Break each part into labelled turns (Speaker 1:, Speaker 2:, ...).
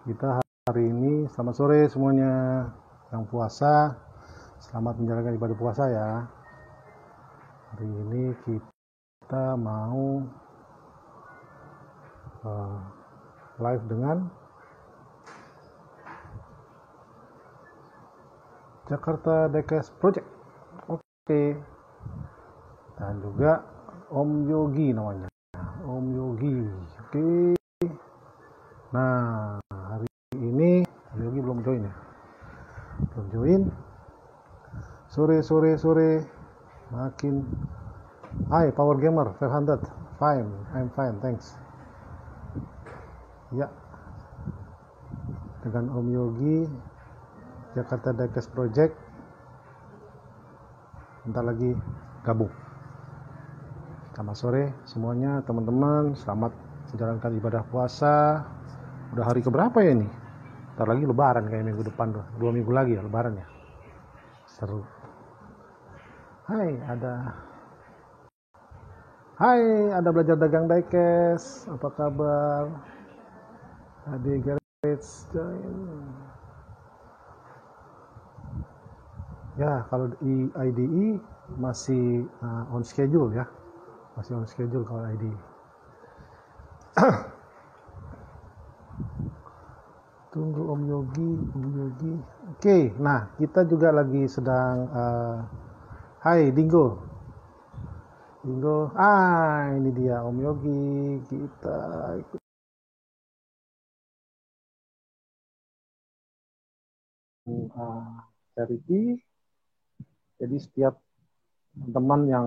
Speaker 1: Kita hari ini, selamat sore semuanya yang puasa, selamat menjalankan ibadah puasa ya. Hari ini kita mau live dengan Jakarta Dekes Project. Oke. Dan juga Om Yogi namanya. Om Yogi. Oke. Nah, hari ini Om Yogi belum join ya. Belum join. Sore makin. Hai Power Gamer 500. Fine, I'm fine, thanks. Ya. Dengan Om Yogi Jakarta Dekes Project. Bentar lagi gabung. Selamat sore semuanya teman-teman, selamat menjalankan ibadah puasa. Udah hari keberapa ya ini? Ntar lagi lebaran kayak minggu depan tuh. 2 minggu lagi ya lebaran ya. Seru. Hai ada belajar dagang diecast. Apa kabar? Adik Garage join. Ya, kalau di IDE masih on schedule ya. Masih on schedule kalau IDE. Tunggu Om Yogi. Oke, nah kita juga lagi sedang hai Dingo. Ini dia Om Yogi. Kita ikut charity. Jadi setiap teman yang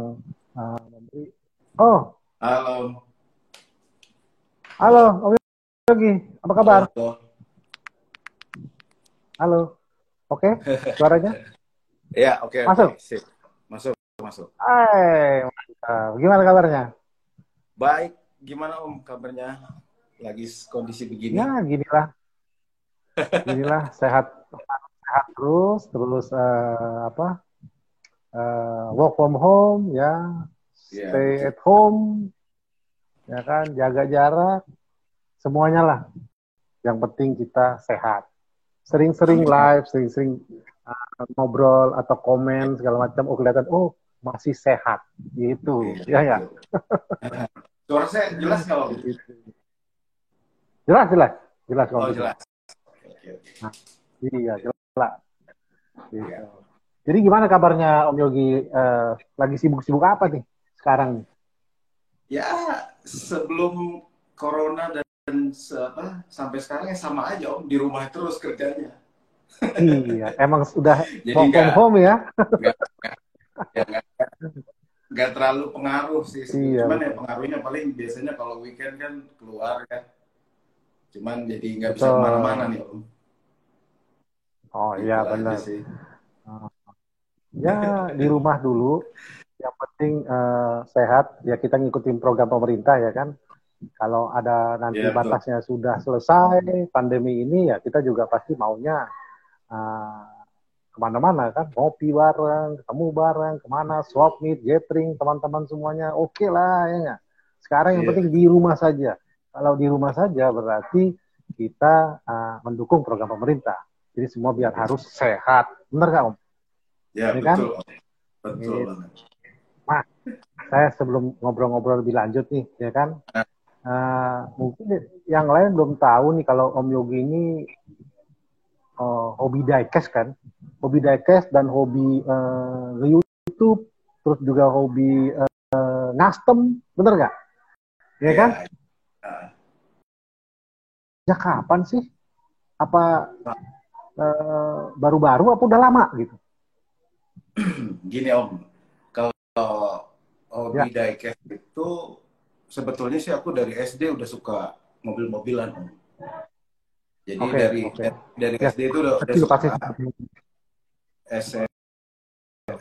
Speaker 1: memberi. Oh, halo Om Yogi, apa kabar? Halo. Oke, suaranya?
Speaker 2: Ya, oke.
Speaker 1: Masuk.
Speaker 2: Sip. Masuk.
Speaker 1: Hai, mantap. Gimana kabarnya?
Speaker 2: Baik, gimana Om kabarnya? Lagi kondisi begini?
Speaker 1: Ya, ginilah sehat terus work from home ya, stay
Speaker 2: betul.
Speaker 1: at home ya kan, jaga jarak, semuanya lah. Yang penting kita sehat. Sering-sering
Speaker 2: Amin.
Speaker 1: live, sering-sering ngobrol atau komen segala macam. Oh kelihatan, oh masih sehat gitu.
Speaker 2: Iya,
Speaker 1: Ya.
Speaker 2: betul. Suara saya jelas nggak Om?
Speaker 1: Jelas kalau
Speaker 2: Oh,
Speaker 1: gitu.
Speaker 2: jelas. Oke.
Speaker 1: Nah, iya jelas. Gitu.
Speaker 2: Ya.
Speaker 1: Jadi gimana kabarnya Om Yogi? Lagi sibuk-sibuk apa nih sekarang?
Speaker 2: Ya, sebelum corona dan sampai sekarang ya sama aja Om, di rumah terus kerjanya.
Speaker 1: Iya, emang sudah
Speaker 2: Jadi
Speaker 1: work from home ya?
Speaker 2: nggak ya, nggak terlalu pengaruh sih.
Speaker 1: Iya,
Speaker 2: Cuman ya
Speaker 1: betul.
Speaker 2: pengaruhnya paling biasanya kalau weekend kan keluar kan. Cuman jadi nggak bisa kemana-mana
Speaker 1: Betul.
Speaker 2: nih Om.
Speaker 1: Oh iya
Speaker 2: Itu aja
Speaker 1: benar.
Speaker 2: sih.
Speaker 1: Ya di rumah dulu. Yang penting sehat. Ya kita ngikutin program pemerintah ya kan. Kalau ada nanti
Speaker 2: Iya, betul.
Speaker 1: batasnya sudah selesai pandemi ini ya kita juga pasti maunya uh, kemana-mana kan, ngopi bareng, ketemu bareng, kemana, swap meet, gathering, teman-teman semuanya, oke lah ya nggak? Sekarang yang
Speaker 2: Iya,
Speaker 1: penting di rumah saja. Kalau di rumah saja berarti kita mendukung program pemerintah. Jadi semua biar
Speaker 2: iya.
Speaker 1: harus sehat. Benar nggak Om?
Speaker 2: Ya,
Speaker 1: Ini kan?
Speaker 2: betul Om. Betul
Speaker 1: Gitu.
Speaker 2: banget.
Speaker 1: Nah, saya sebelum ngobrol-ngobrol lebih lanjut nih, ya kan? Mungkin yang lain belum tahu nih kalau Om Yogi ini hobi diecast kan, hobi diecast dan hobi nge-YouTube, terus juga hobi custom, bener nggak? Ya kan?
Speaker 2: Ya,
Speaker 1: Ya kapan sih? Apa baru-baru apa udah lama gitu?
Speaker 2: gini Om, kalau hobi
Speaker 1: Ya,
Speaker 2: diecast itu sebetulnya sih aku dari SD udah suka mobil-mobilan Om. Jadi
Speaker 1: oke,
Speaker 2: dari
Speaker 1: oke.
Speaker 2: dari
Speaker 1: Ya,
Speaker 2: SD itu udah
Speaker 1: kecil pasti.
Speaker 2: suka.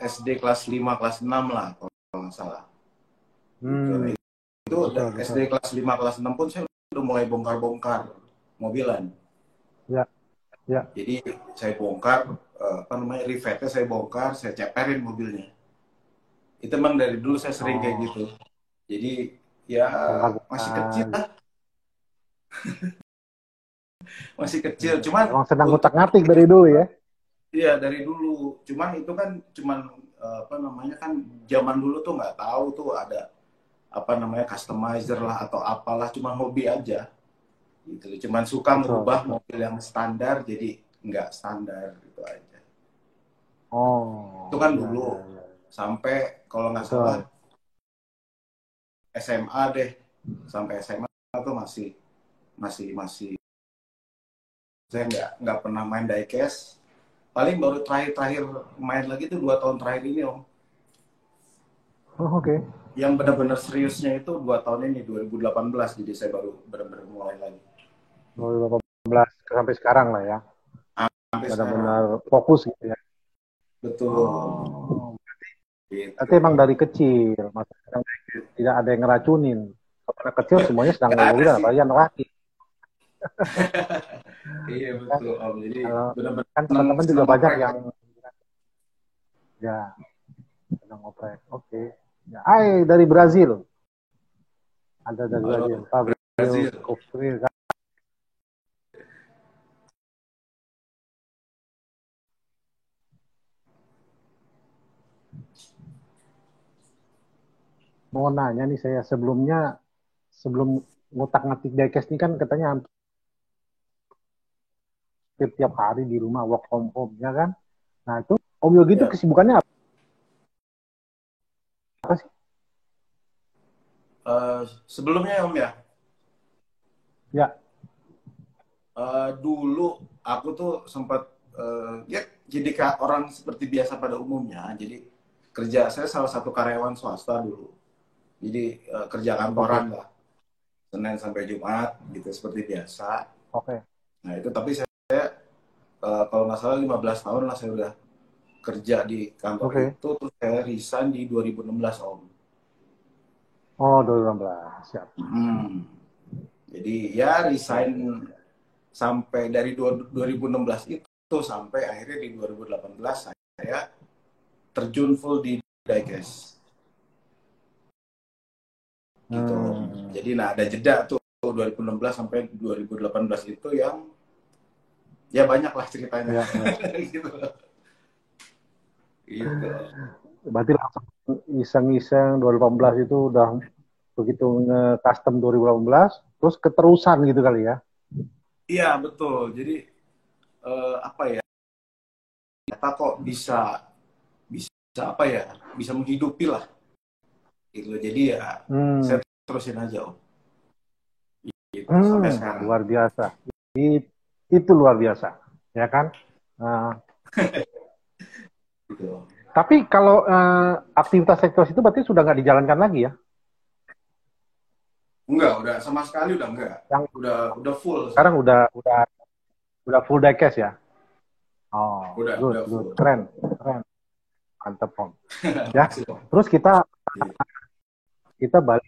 Speaker 2: SD kelas 5 kelas 6 lah kalau nggak salah. Gitu. Nah, itu
Speaker 1: Betul,
Speaker 2: SD
Speaker 1: betul.
Speaker 2: kelas 5 kelas 6 pun saya udah mulai bongkar-bongkar mobilan.
Speaker 1: Ya, ya.
Speaker 2: Jadi saya bongkar rivetnya saya bongkar, saya ceperin mobilnya. Itu emang dari dulu saya sering kayak
Speaker 1: Oh,
Speaker 2: gitu. Jadi ya masih kecil
Speaker 1: bongkar-bongkar.
Speaker 2: lah. masih kecil. Cuman
Speaker 1: Emang senang
Speaker 2: untuk
Speaker 1: ngutak-ngatik dari dulu ya?
Speaker 2: iya dari dulu. Cuman itu kan cuman apa namanya kan zaman dulu tuh nggak tahu tuh ada apa namanya customizer lah atau apalah, cuma hobi aja gitu. Cuman suka
Speaker 1: Betul,
Speaker 2: merubah
Speaker 1: betul.
Speaker 2: mobil yang standar jadi nggak standar gitu aja. Itu
Speaker 1: Oh,
Speaker 2: kan
Speaker 1: iya,
Speaker 2: dulu
Speaker 1: iya, iya.
Speaker 2: sampai kalau nggak salah
Speaker 1: Betul.
Speaker 2: SMA deh, sampai SMA tuh masih masih masih saya nggak pernah main diecast. Paling baru terakhir-terakhir main lagi tuh 2 tahun terakhir ini om.
Speaker 1: Oh, oke.
Speaker 2: Yang benar-benar seriusnya itu 2 tahun ini 2018, jadi saya baru benar-benar mulai lagi
Speaker 1: 2018 sampai sekarang lah ya.
Speaker 2: sampai sekarang.
Speaker 1: Benar-benar fokus gitu ya.
Speaker 2: Betul
Speaker 1: Oh, berarti
Speaker 2: gitu.
Speaker 1: emang dari kecil, maksudnya tidak ada yang ngeracunin. Kalau anak kecil semuanya sedang
Speaker 2: Nggak ada
Speaker 1: mobil-mobilan,
Speaker 2: sih.
Speaker 1: apalagi anak laki.
Speaker 2: Iya
Speaker 1: Kan,
Speaker 2: betul om, jadi
Speaker 1: kalau
Speaker 2: benar-benar
Speaker 1: kan
Speaker 2: seneng
Speaker 1: teman-teman juga
Speaker 2: seneng
Speaker 1: banyak
Speaker 2: oprek.
Speaker 1: yang ya sedang ngoprek. Oke. Ya, dari Brazil. Ada dari
Speaker 2: Halo
Speaker 1: Brazil. Fabio
Speaker 2: Brazil.
Speaker 1: Kofrir. Mau nanya nih saya sebelum ngutak-ngatik diecast ini kan katanya hampir tiap hari di rumah work from home ya kan. Nah itu Om Yogi itu
Speaker 2: Ya.
Speaker 1: kesibukannya apa sih?
Speaker 2: Sebelumnya ya om ya,
Speaker 1: Ya,
Speaker 2: dulu aku tuh sempat ya jadi kayak orang seperti biasa pada umumnya. Jadi kerja saya salah satu karyawan swasta dulu. Jadi kerja kantoran
Speaker 1: oke,
Speaker 2: lah, Senin sampai Jumat gitu seperti biasa.
Speaker 1: oke,
Speaker 2: Nah itu tapi saya kalau nggak salah 15 tahun lah saya udah kerja di kantor
Speaker 1: oke.
Speaker 2: itu, terus saya resign di 2016 om.
Speaker 1: Oh 2016, siap.
Speaker 2: Hmm. Jadi ya
Speaker 1: Ya,
Speaker 2: resign
Speaker 1: ya.
Speaker 2: sampai dari 2016 itu sampai akhirnya di 2018 saya terjun full di diecast gitu om.
Speaker 1: Hmm,
Speaker 2: Jadi nah ada jeda tuh 2016 sampai 2018 itu yang ya banyak lah ceritanya
Speaker 1: ya, ya.
Speaker 2: gitu. Gitu.
Speaker 1: Berarti langsung iseng-iseng 2018 itu udah begitu nge-custom 2018, terus keterusan gitu kali ya.
Speaker 2: Iya betul. Jadi apa ya? Kita kok bisa bisa apa ya? Bisa menghidupi lah gitu. Jadi ya saya
Speaker 1: Hmm,
Speaker 2: terusin aja om. Gitu sampai sekarang.
Speaker 1: luar biasa. Itu luar biasa, ya kan? Nah,
Speaker 2: Gitu.
Speaker 1: tapi kalau aktivitas sektor itu berarti sudah nggak dijalankan lagi ya?
Speaker 2: Enggak, udah sama sekali udah enggak.
Speaker 1: Yang
Speaker 2: Udah full
Speaker 1: sekarang
Speaker 2: saya.
Speaker 1: udah full diecast ya? Oh, good,
Speaker 2: Udah
Speaker 1: good,
Speaker 2: full.
Speaker 1: keren, keren, mantep om. Ya,
Speaker 2: Makasih om.
Speaker 1: terus kita kita balik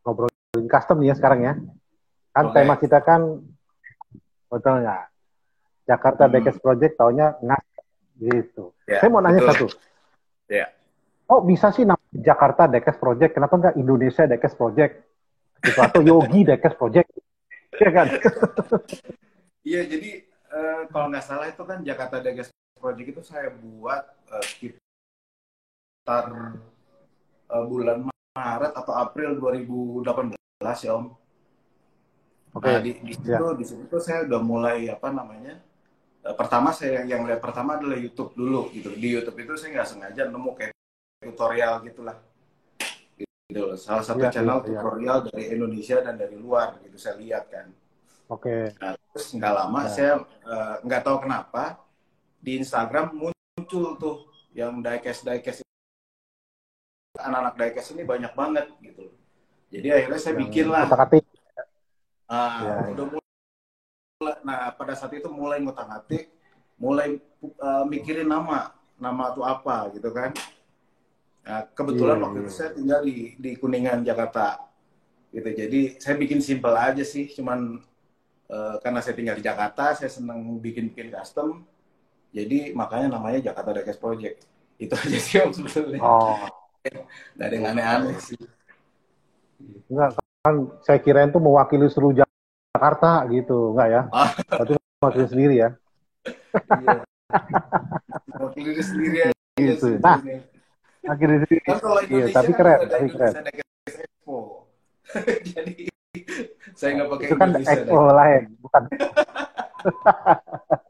Speaker 1: ngobrolin custom nih ya sekarang ya. Kan tema
Speaker 2: Oke.
Speaker 1: kita kan betul nggak? Jakarta
Speaker 2: Hmm.
Speaker 1: Diecast Project taunya ngas gitu.
Speaker 2: Ya,
Speaker 1: Saya mau nanya
Speaker 2: betul.
Speaker 1: satu.
Speaker 2: Ya.
Speaker 1: Oh bisa sih nama Jakarta Diecast Project, kenapa nggak Indonesia Diecast Project gitu atau Yogi Diecast Project, ya kan?
Speaker 2: Iya, jadi kalau nggak salah itu kan Jakarta Dagas Project itu saya buat sekitar bulan Maret atau April 2018 ya Om. Nah,
Speaker 1: Oke, ya,
Speaker 2: di situ tuh saya udah mulai apa namanya? Pertama saya yang lihat pertama adalah YouTube dulu gitu. Di YouTube itu saya nggak sengaja nemu kayak tutorial gitulah. Gitu. Salah satu
Speaker 1: iya, iya,
Speaker 2: channel
Speaker 1: iya.
Speaker 2: tutorial dari Indonesia dan dari luar gitu saya lihat kan.
Speaker 1: Oke,
Speaker 2: Nah, terus nggak lama
Speaker 1: ya.
Speaker 2: saya nggak tahu kenapa di Instagram muncul tuh yang diecast anak-anak diecast ini banyak banget gitu. Jadi akhirnya saya
Speaker 1: Yang
Speaker 2: bikin lah.
Speaker 1: otak-atik, ya,
Speaker 2: Udah
Speaker 1: ya.
Speaker 2: mulai. Nah pada saat itu mulai ngutak-ngatik, mulai mikirin nama tuh apa gitu kan. Nah,
Speaker 1: Iya,
Speaker 2: kebetulan waktu itu
Speaker 1: iya,
Speaker 2: saya
Speaker 1: iya.
Speaker 2: tinggal di Kuningan Jakarta gitu. Jadi saya bikin simple aja sih, cuman karena saya tinggal di Jakarta, saya seneng bikin-bikin custom. Jadi makanya namanya Jakarta Diecast Project. Itu aja sih om sebetulnya.
Speaker 1: Oh,
Speaker 2: Nggak ada yang
Speaker 1: oke,
Speaker 2: aneh-aneh
Speaker 1: oke.
Speaker 2: sih.
Speaker 1: Enggak, kan saya kirain tuh mewakili seluruh Jakarta Jakarta gitu, enggak ya?
Speaker 2: Ah,
Speaker 1: Berarti wakilin sendiri ya?
Speaker 2: iya. Mau diri sendiri aja
Speaker 1: Gitu.
Speaker 2: sih
Speaker 1: Nah,
Speaker 2: terusnya.
Speaker 1: wakilin sendiri.
Speaker 2: Kan kalau
Speaker 1: Iya,
Speaker 2: Indonesia
Speaker 1: tapi
Speaker 2: kan
Speaker 1: keren,
Speaker 2: juga ada
Speaker 1: tapi keren.
Speaker 2: Indonesia Dakes Expo. Jadi saya
Speaker 1: Nah,
Speaker 2: nggak pakai
Speaker 1: itu kan
Speaker 2: Indonesia
Speaker 1: expo
Speaker 2: Dakes.
Speaker 1: lain, bukan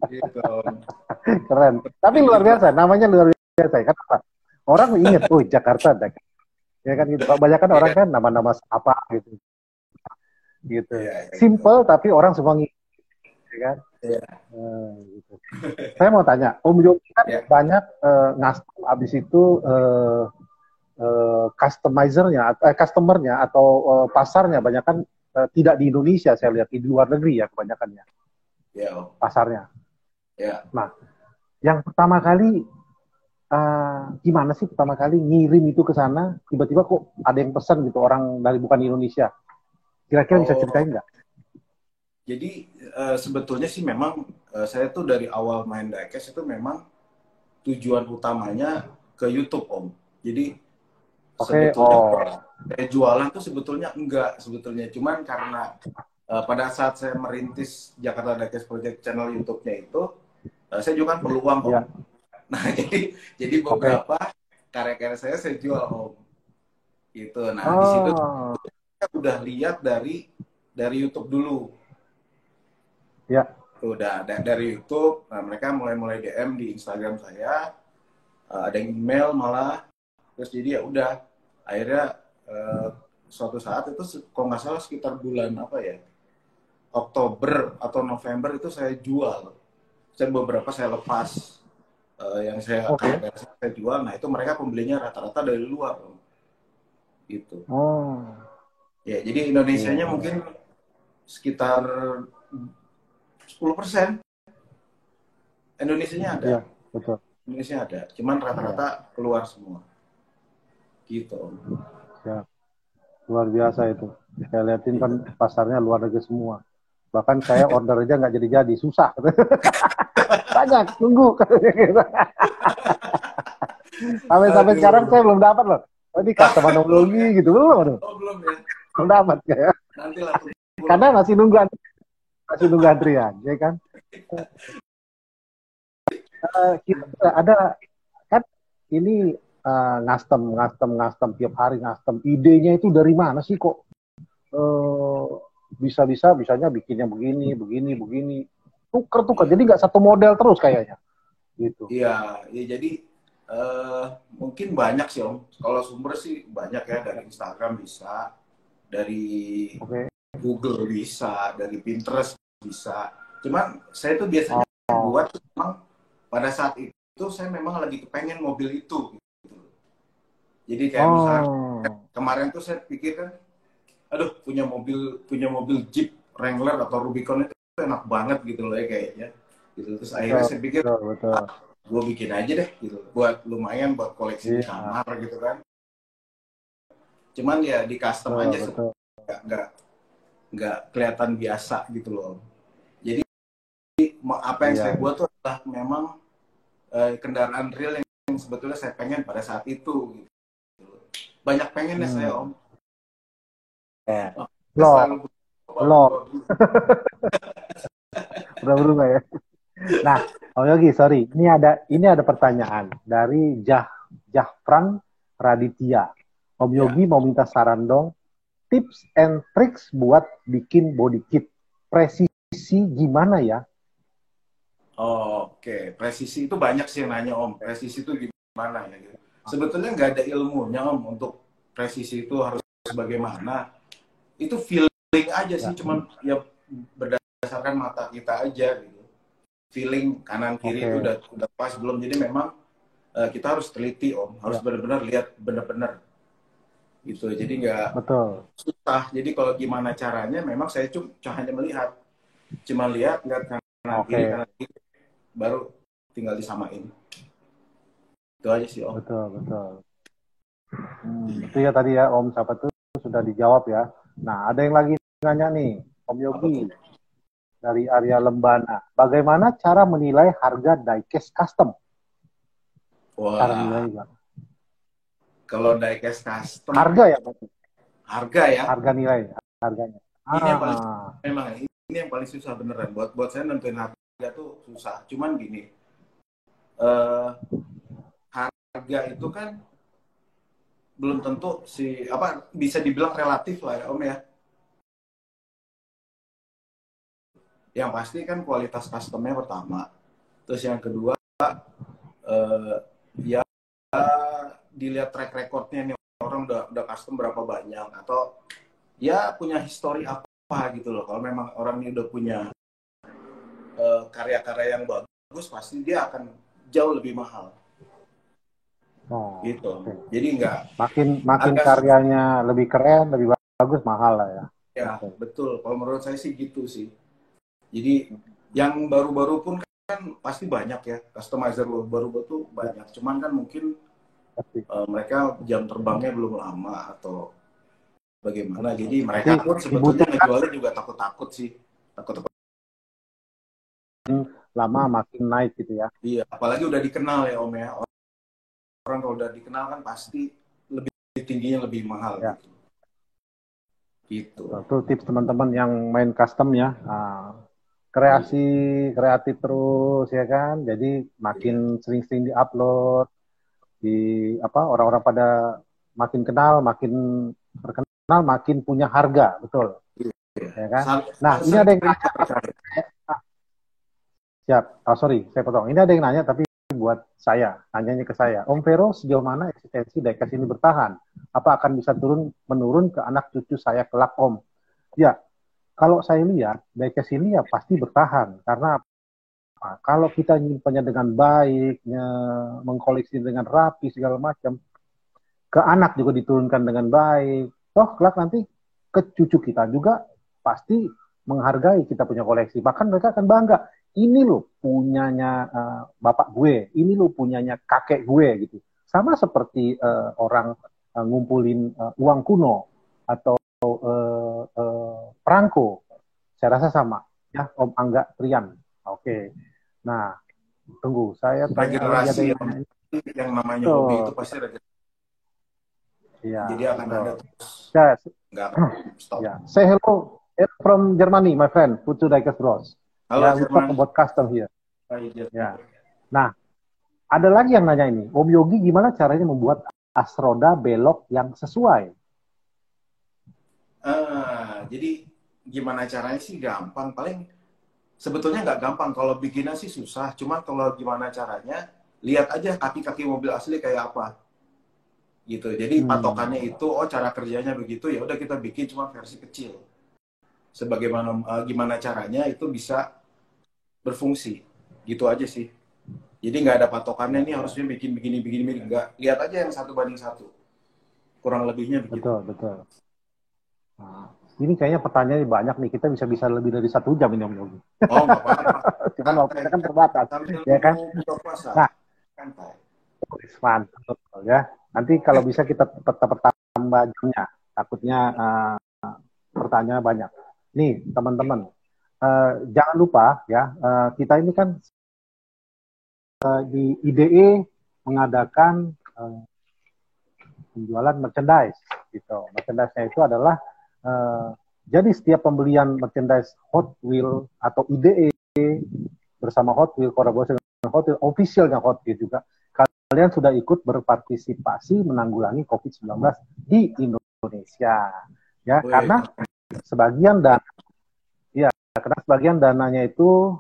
Speaker 2: Gitu.
Speaker 1: keren. Tapi luar
Speaker 2: Gitu.
Speaker 1: biasa, namanya luar biasa. Kenapa? Orang inget, oh Jakarta, ya kan gitu. Kebanyakan orang
Speaker 2: Iya,
Speaker 1: kan nama-nama apa gitu, gitu.
Speaker 2: iya, iya, gitu.
Speaker 1: Simple tapi orang semua inget, ya kan?
Speaker 2: Iya,
Speaker 1: Gitu. Saya mau tanya, Om Yogi kan
Speaker 2: ya.
Speaker 1: banyak ngasih abis itu customernya atau pasarnya banyak kan tidak di Indonesia, saya lihat di luar negeri ya kebanyakannya
Speaker 2: Ya, Om.
Speaker 1: pasarnya.
Speaker 2: Ya.
Speaker 1: Nah, yang pertama kali gimana sih pertama kali ngirim itu ke sana, tiba-tiba kok ada yang pesan gitu orang dari bukan Indonesia. Kira-kira bisa
Speaker 2: Oh,
Speaker 1: ceritain nggak?
Speaker 2: jadi sebetulnya sih memang saya tuh dari awal main diecast itu memang tujuan utamanya ke YouTube, Om. Jadi
Speaker 1: Oke,
Speaker 2: sebetulnya
Speaker 1: oh,
Speaker 2: saya jualan tuh sebetulnya enggak sebetulnya, cuman karena pada saat saya merintis Jakarta Diecast Project channel YouTube-nya itu, saya juga kan perlu uang, Om.
Speaker 1: ya,
Speaker 2: Nah, jadi
Speaker 1: oke,
Speaker 2: beberapa karya-karya saya jual, Om. Gitu. Nah, di situ
Speaker 1: oh,
Speaker 2: saya udah lihat dari YouTube dulu.
Speaker 1: ya,
Speaker 2: Tuh, udah dari YouTube, nah, mereka mulai DM di Instagram saya, ada yang email malah, terus jadi ya udah, akhirnya eh, suatu saat itu kalau nggak salah sekitar bulan apa ya, Oktober atau November itu saya jual. Saya beberapa saya lepas, yang saya
Speaker 1: oke,
Speaker 2: karya-karya saya jual, nah itu mereka pembelinya rata-rata dari luar, gitu.
Speaker 1: oh,
Speaker 2: Ya, jadi
Speaker 1: iya,
Speaker 2: Indonesianya
Speaker 1: iya,
Speaker 2: mungkin sekitar 10%. Indonesianya ada,
Speaker 1: iya, betul,
Speaker 2: Indonesia ada, cuman
Speaker 1: ya,
Speaker 2: rata-rata keluar semua, gitu.
Speaker 1: ya, luar biasa itu. Saya liatin kan
Speaker 2: Gitu.
Speaker 1: pasarnya luar negeri semua. Bahkan saya order aja nggak jadi-jadi, susah. Banyak, tunggu. Sampai sekarang
Speaker 2: Aduh,
Speaker 1: saya belum dapat loh. Oh, ini customer
Speaker 2: belum
Speaker 1: teknologi
Speaker 2: ya?
Speaker 1: gitu belum, aduh.
Speaker 2: Oh belum ya?
Speaker 1: Belum dapat ya.
Speaker 2: Nanti lah tunggu
Speaker 1: Karena
Speaker 2: lah.
Speaker 1: masih nunggu antrian, ya kan? Kita ada kan ini ngastem tiap hari ngastem. Idenya itu dari mana sih kok eh, bisanya bikinnya begini, begini, begini. Tuker.
Speaker 2: Iya,
Speaker 1: Jadi nggak satu model terus kayaknya. Gitu.
Speaker 2: iya, ya jadi mungkin banyak sih Om. Kalau sumber sih banyak ya, dari Instagram bisa, dari
Speaker 1: Oke.
Speaker 2: Google bisa, dari Pinterest bisa. Cuman saya tuh biasanya
Speaker 1: Oh.
Speaker 2: buat memang pada saat itu saya memang lagi kepengen mobil itu. Gitu. Jadi kayak misalnya
Speaker 1: Oh.
Speaker 2: kemarin tuh saya pikir kan, aduh punya mobil Jeep Wrangler atau Rubicon itu enak banget gitu loh ya kayaknya. Gitu. Terus akhirnya
Speaker 1: Betul,
Speaker 2: saya pikir,
Speaker 1: betul.
Speaker 2: gue bikin aja deh gitu, buat lumayan buat koleksi di
Speaker 1: Iya,
Speaker 2: kamar gitu kan. Cuman ya di custom aja
Speaker 1: betul.
Speaker 2: nggak nggak kelihatan biasa gitu loh. Jadi apa yang
Speaker 1: Iya,
Speaker 2: saya
Speaker 1: iya.
Speaker 2: buat tuh adalah memang kendaraan real yang sebetulnya saya pengen pada saat itu. Gitu. Banyak pengennya saya
Speaker 1: Hmm.
Speaker 2: Om.
Speaker 1: Ya.
Speaker 2: Saya
Speaker 1: Lo,
Speaker 2: selalu
Speaker 1: lo,
Speaker 2: berubah.
Speaker 1: udah berubah ya. Nah, Om Yogi, sorry, ini ada pertanyaan dari Jahfran Raditya. Om
Speaker 2: Ya.
Speaker 1: Yogi mau minta saran dong, tips and tricks buat bikin body kit. Presisi gimana ya?
Speaker 2: Oke, presisi itu banyak sih yang nanya Om. Presisi itu gimana ya? Gitu. Sebetulnya nggak ada ilmunya Om untuk presisi itu harus bagaimana. Itu feeling aja sih,
Speaker 1: Ya,
Speaker 2: cuman ya berdasarkan mata kita aja gitu. Feeling kanan kiri itu
Speaker 1: oke,
Speaker 2: udah pas belum. Jadi memang kita harus teliti Om, harus
Speaker 1: ya,
Speaker 2: benar-benar lihat benar-benar gitu. Jadi nggak
Speaker 1: betul.
Speaker 2: susah. Jadi kalau gimana caranya, memang saya cuma hanya melihat, lihat
Speaker 1: Oke,
Speaker 2: kanan kiri, baru tinggal disamain. Itu aja sih Om.
Speaker 1: betul, betul. Itu ya tadi ya Om siapa tuh sudah dijawab ya. Nah, ada yang lagi nanya nih, Om
Speaker 2: Apa
Speaker 1: Yogi
Speaker 2: tuh?
Speaker 1: dari Arya Lembana. Bagaimana cara menilai harga diecast custom? Cara
Speaker 2: Wah,
Speaker 1: menilai
Speaker 2: kalau diecast custom,
Speaker 1: harga ya,
Speaker 2: harga ya,
Speaker 1: harga nilai harganya.
Speaker 2: ini yang paling
Speaker 1: Ah,
Speaker 2: memang yang paling susah beneran. Buat saya nentuin harga tuh susah. Cuman gini, harga itu kan belum tentu bisa dibilang relatif lah ya Om ya. Yang pasti kan kualitas customnya pertama. Terus yang kedua ya dilihat track recordnya nih orang udah custom berapa banyak atau ya punya histori apa gitu loh. Kalau memang orang ini udah punya karya-karya yang bagus pasti dia akan jauh lebih mahal. Gitu.
Speaker 1: Okay.
Speaker 2: Jadi enggak
Speaker 1: makin karyanya lebih keren, lebih bagus, mahal lah ya.
Speaker 2: Ya, betul. Kalau menurut saya sih gitu sih. Jadi yang baru-baru pun kan pasti banyak ya, customizer baru-baru tuh banyak. Cuman kan mungkin mereka jam terbangnya belum lama atau bagaimana. Jadi mereka pun sebetulnya ngejualnya juga takut-takut sih. Takut-takut.
Speaker 1: Lama makin naik gitu ya.
Speaker 2: Iya, apalagi udah dikenal ya Om ya. Orang kalau udah dikenal kan pasti lebih tingginya lebih mahal ya. Gitu.
Speaker 1: Itu tips teman-teman yang main custom ya. Kreatif terus ya kan. Jadi makin sering-sering diupload, orang-orang pada makin kenal, makin terkenal, makin punya harga, betul. Ya kan? Nah, ini ada yang nanya. Siap. Sorry, saya potong. Ini ada yang nanya tapi buat saya, nanyanya ke saya. Om Vero, sejauh mana eksistensi diecast ini bertahan? Apa akan bisa menurun ke anak cucu saya kelak, Om? Ya, kalau saya lihat, diecast ini ya pasti bertahan. Karena kalau kita nyimpannya dengan baik, mengkoleksi dengan rapi, segala macam, ke anak juga diturunkan dengan baik. Toh, kelak nanti ke cucu kita juga pasti menghargai kita punya koleksi. Bahkan mereka akan bangga. Ini loh punyanya bapak gue, ini loh punyanya kakek gue gitu. Sama seperti orang ngumpulin uang kuno atau perangko. Saya rasa sama ya, Om Angga Trian. Oke. Nah, tunggu saya tanya
Speaker 2: generasi yang namanya hobi itu pasti ada.
Speaker 1: Ya,
Speaker 2: jadi akan ada terus.
Speaker 1: Nggak akan stop. Ya. Say hello from Germany, my friend. Putu Diecast Bros.
Speaker 2: Halo,
Speaker 1: we talk about custom here.
Speaker 2: Ya.
Speaker 1: Nah, ada lagi yang nanya ini. Om Yogi, gimana caranya membuat as roda belok yang sesuai?
Speaker 2: Jadi gimana caranya sih gampang. Paling sebetulnya nggak gampang. Kalau bikinnya sih susah. Cuma kalau gimana caranya, lihat aja kaki-kaki mobil asli kayak apa. Gitu. Jadi patokannya itu, cara kerjanya begitu, ya udah kita bikin cuma versi kecil. Sebagaimana gimana caranya itu bisa berfungsi. Gitu aja sih. Jadi nggak ada patokannya nih harusnya bikin begini. Nggak. Lihat aja yang 1:1. Kurang lebihnya begitu.
Speaker 1: Betul. Nah, ini kayaknya pertanyaannya banyak nih. Kita bisa lebih dari 1 jam ini Om Yogi.
Speaker 2: Oh, nggak apa-apa.
Speaker 1: Cuman waktunya kan terbatas. Ya kan? Nah, mantap ya. Nanti kalau bisa kita tambah jamnya. Takutnya pertanyaan banyak. Nih teman-teman, jangan lupa ya, kita ini kan di IDE mengadakan penjualan merchandise gitu. Merchandise-nya itu adalah jadi setiap pembelian merchandise Hot Wheel atau IDE bersama Hot Wheel, kolaborasi dengan Hot Wheel, officialnya Hot Wheel juga, kalian sudah ikut berpartisipasi menanggulangi COVID-19 di Indonesia. Ya, karena sebagian dananya itu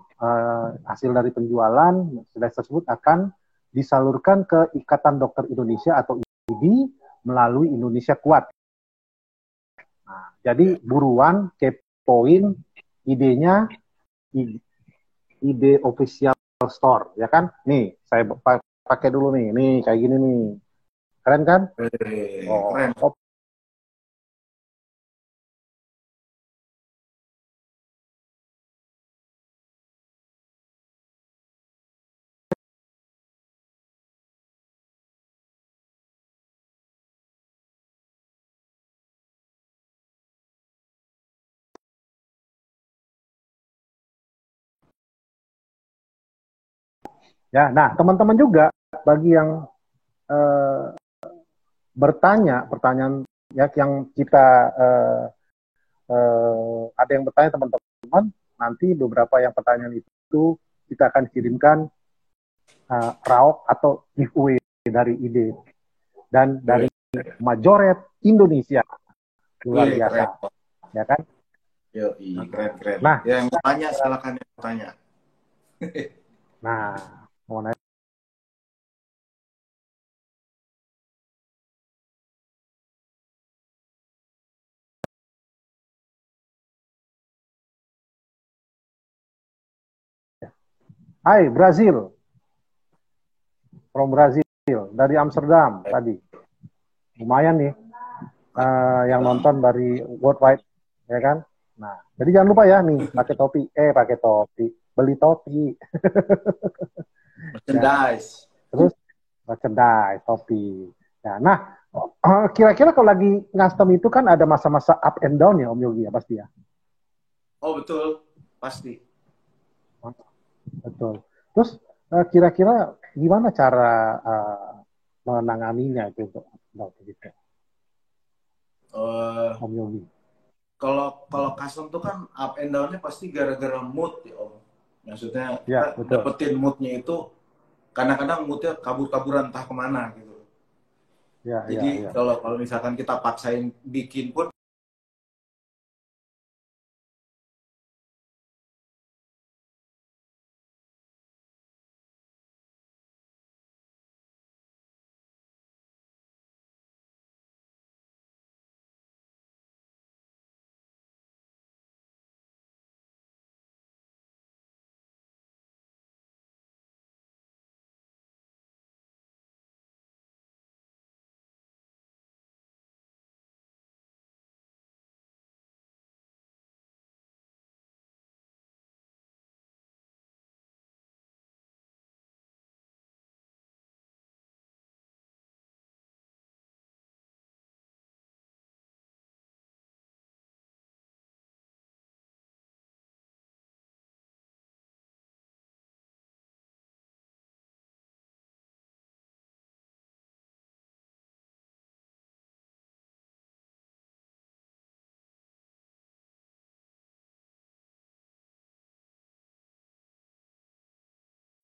Speaker 1: hasil dari penjualan merchandise tersebut akan disalurkan ke Ikatan Dokter Indonesia atau IDI melalui Indonesia Kuat. Nah, jadi buruan kepoin idenya, ide official store, ya kan? Nih, saya pakai dulu nih kayak gini nih. Keren kan?
Speaker 2: Keren.
Speaker 1: Ya, nah teman-teman juga bagi yang bertanya pertanyaan ya yang kita ada yang bertanya teman-teman, nanti beberapa yang pertanyaan itu kita akan kirimkan rauk atau giveaway dari ide dan dari Majoret Indonesia. Luar biasa,
Speaker 2: keren.
Speaker 1: ya kan?
Speaker 2: Yo, keren.
Speaker 1: Nah,
Speaker 2: ya, yang tanya silakan yang tanya.
Speaker 1: Nah, mau nanya. Hai, Brazil. From Brazil. Dari Amsterdam tadi. Lumayan nih. Yang nonton dari worldwide. Ya kan? Nah, jadi jangan lupa ya nih, pakai topi. Pakai topi. Beli topi.
Speaker 2: Merchandise.
Speaker 1: Ya. Terus, merchandise, topi. Ya, nah, kira-kira kalau lagi ngastem itu kan ada masa-masa up and down ya, Om Yogi ya, pasti ya?
Speaker 2: Oh, betul. Pasti.
Speaker 1: Betul. Terus kira-kira gimana cara menanganinya itu untuk gitu, Om Yogi?
Speaker 2: Kalau custom tuh kan up and down-nya pasti gara-gara mood ya Om. Maksudnya
Speaker 1: Ya,
Speaker 2: kita
Speaker 1: betul.
Speaker 2: dapetin moodnya itu kadang-kadang moodnya kabur-kaburan entah kemana gitu.
Speaker 1: Ya,
Speaker 2: Jadi
Speaker 1: ya.
Speaker 2: kalau misalkan kita paksain bikin pun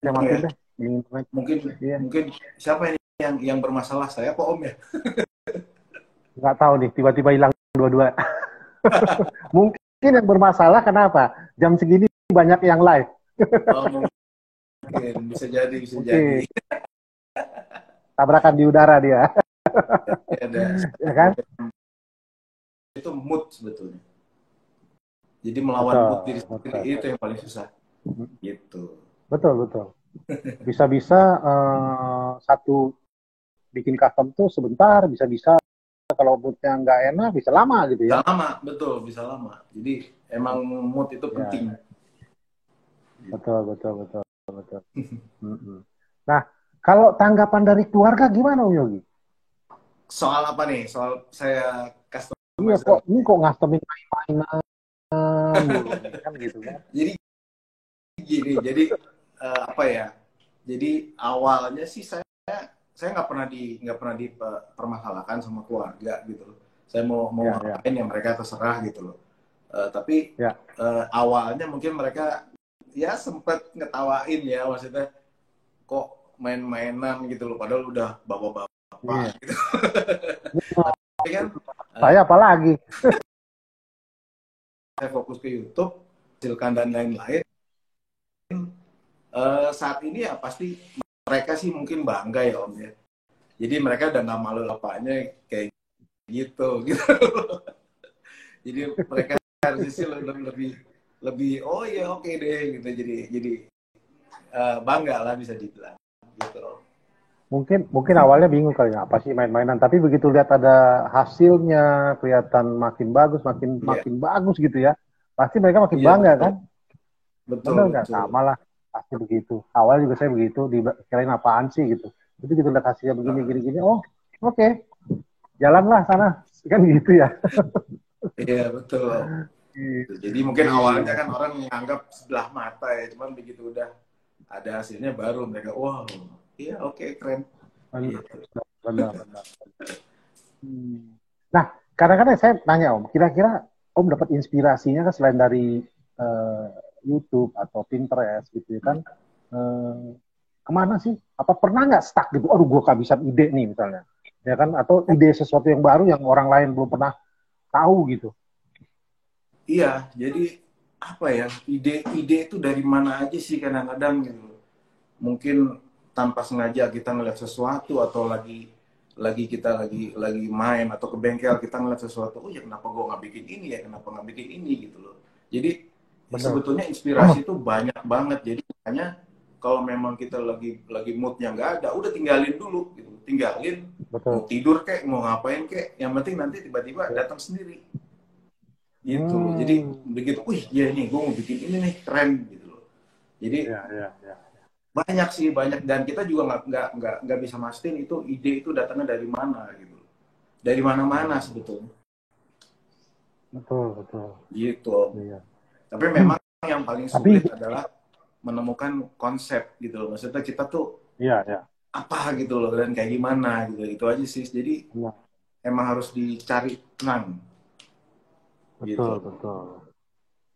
Speaker 1: Saya
Speaker 2: ya,
Speaker 1: matiin deh.
Speaker 2: mungkin siapa ini yang bermasalah, saya apa Om ya?
Speaker 1: Nggak tahu nih, tiba-tiba hilang dua-dua. Mungkin yang bermasalah kenapa? Jam segini banyak yang live.
Speaker 2: Oh, mungkin bisa jadi.
Speaker 1: Oke. Tabrakan di udara dia.
Speaker 2: Ada
Speaker 1: Ya kan?
Speaker 2: itu mood sebetulnya. Jadi melawan mood diri sendiri itu yang paling susah. Gitu.
Speaker 1: Betul. Bisa-bisa satu bikin custom tuh sebentar, bisa-bisa kalau moodnya nggak enak bisa lama gitu ya.
Speaker 2: Bisa lama, betul, bisa lama. Jadi emang mood itu penting.
Speaker 1: Betul. Nah, kalau tanggapan dari keluarga gimana, Om Yogi?
Speaker 2: Soal apa nih? Soal saya custom.
Speaker 1: Iya, kok ngastemin main-mainan kan gitu kan?
Speaker 2: Jadi gini, jadi apa ya? Jadi awalnya sih saya nggak pernah dipermasalahkan sama keluarga gitu loh. Saya mau ngapain ya mereka terserah gitu loh. Tapi awalnya mungkin mereka ya sempat ngetawain ya, maksudnya kok main-mainan gitu loh, padahal udah bapak-bapak gitu. Tapi kan
Speaker 1: saya apalagi
Speaker 2: saya fokus ke YouTube, hasilkan dan lain-lain. Saat ini ya pasti mereka sih mungkin bangga ya Om ya. Jadi mereka udah nggak malu bapaknya kayak gitu. Jadi mereka harusnya sih lebih oh ya oke deh gitu. Jadi bangga lah bisa dibilang gitu.
Speaker 1: Mungkin awalnya bingung kali ya, apa sih main-mainan, tapi begitu lihat ada hasilnya kelihatan makin bagus gitu ya, pasti mereka makin bangga
Speaker 2: betul.
Speaker 1: kan?
Speaker 2: Betul.
Speaker 1: Nggak sama lah, pasti begitu. Awalnya juga saya begitu, dikirain apaan sih gitu. Itu gitu lihat hasilnya begini, oh oke. Jalanlah sana, kan gitu ya.
Speaker 2: Iya betul. Jadi mungkin awalnya kan orang menganggap sebelah mata ya, cuman begitu udah ada hasilnya baru mereka wow, iya oke, keren.
Speaker 1: Benar. Nah, kadang-kadang saya tanya Om, kira-kira Om dapat inspirasinya kan selain dari YouTube atau Pinterest gitu ya kan, eh, kemana sih? Apa pernah nggak stuck gitu? Aduh, gue kehabisan ide nih misalnya, ya kan? Atau ide sesuatu yang baru yang orang lain belum pernah tahu gitu?
Speaker 2: Iya, jadi apa ya, ide-ide itu dari mana aja sih kadang-kadang gitu. Mungkin tanpa sengaja kita ngeliat sesuatu atau lagi kita lagi main atau ke bengkel kita ngeliat sesuatu, oh ya kenapa gue nggak bikin ini ya, kenapa nggak bikin ini gitu loh. Jadi
Speaker 1: Benar.
Speaker 2: sebetulnya inspirasi itu banyak banget. Jadi makanya kalau memang kita lagi moodnya nggak ada, udah tinggalin dulu gitu, tinggalin, mau
Speaker 1: Betul.
Speaker 2: tidur kek, mau ngapain kek, yang penting nanti tiba-tiba datang sendiri gitu loh. Jadi
Speaker 1: Hmm.
Speaker 2: begitu, wih ya ini gue mau bikin ini nih, keren gitu loh. Jadi
Speaker 1: Ya, ya, ya.
Speaker 2: banyak sih, banyak, dan kita juga nggak bisa mastiin itu ide itu datangnya dari mana gitu, dari mana-mana
Speaker 1: Hmm.
Speaker 2: sebetulnya
Speaker 1: Betul, betul.
Speaker 2: gitu.
Speaker 1: Iya.
Speaker 2: Tapi memang yang paling
Speaker 1: Tapi,
Speaker 2: sulit adalah menemukan konsep gitu loh. Maksudnya kita tuh
Speaker 1: iya, ya.
Speaker 2: apa gitu loh, dan kayak gimana gitu, itu aja sih. Jadi
Speaker 1: Benar.
Speaker 2: emang harus dicari tenang
Speaker 1: Betul,
Speaker 2: gitu.
Speaker 1: betul.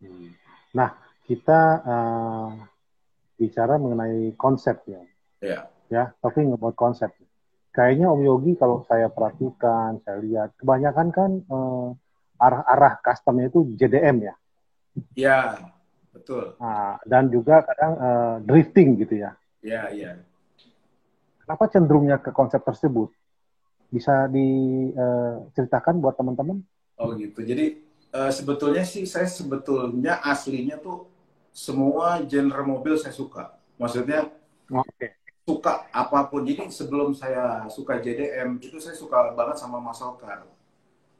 Speaker 1: Hmm. Nah, kita bicara mengenai konsep ya.
Speaker 2: Ya,
Speaker 1: Ya, talking about konsep. Kayaknya Om Yogi kalau saya perhatikan, saya lihat, kebanyakan kan arah-arah customnya itu JDM ya.
Speaker 2: ya, betul.
Speaker 1: Nah, dan juga kadang drifting gitu ya.
Speaker 2: Ya, ya.
Speaker 1: Kenapa cenderungnya ke konsep tersebut? Bisa diceritakan buat teman-teman?
Speaker 2: Oh gitu. Jadi sebetulnya sih saya sebetulnya aslinya tuh semua genre mobil saya suka. Maksudnya
Speaker 1: Oke.
Speaker 2: suka apapun. Jadi sebelum saya suka JDM itu saya suka banget sama muscle car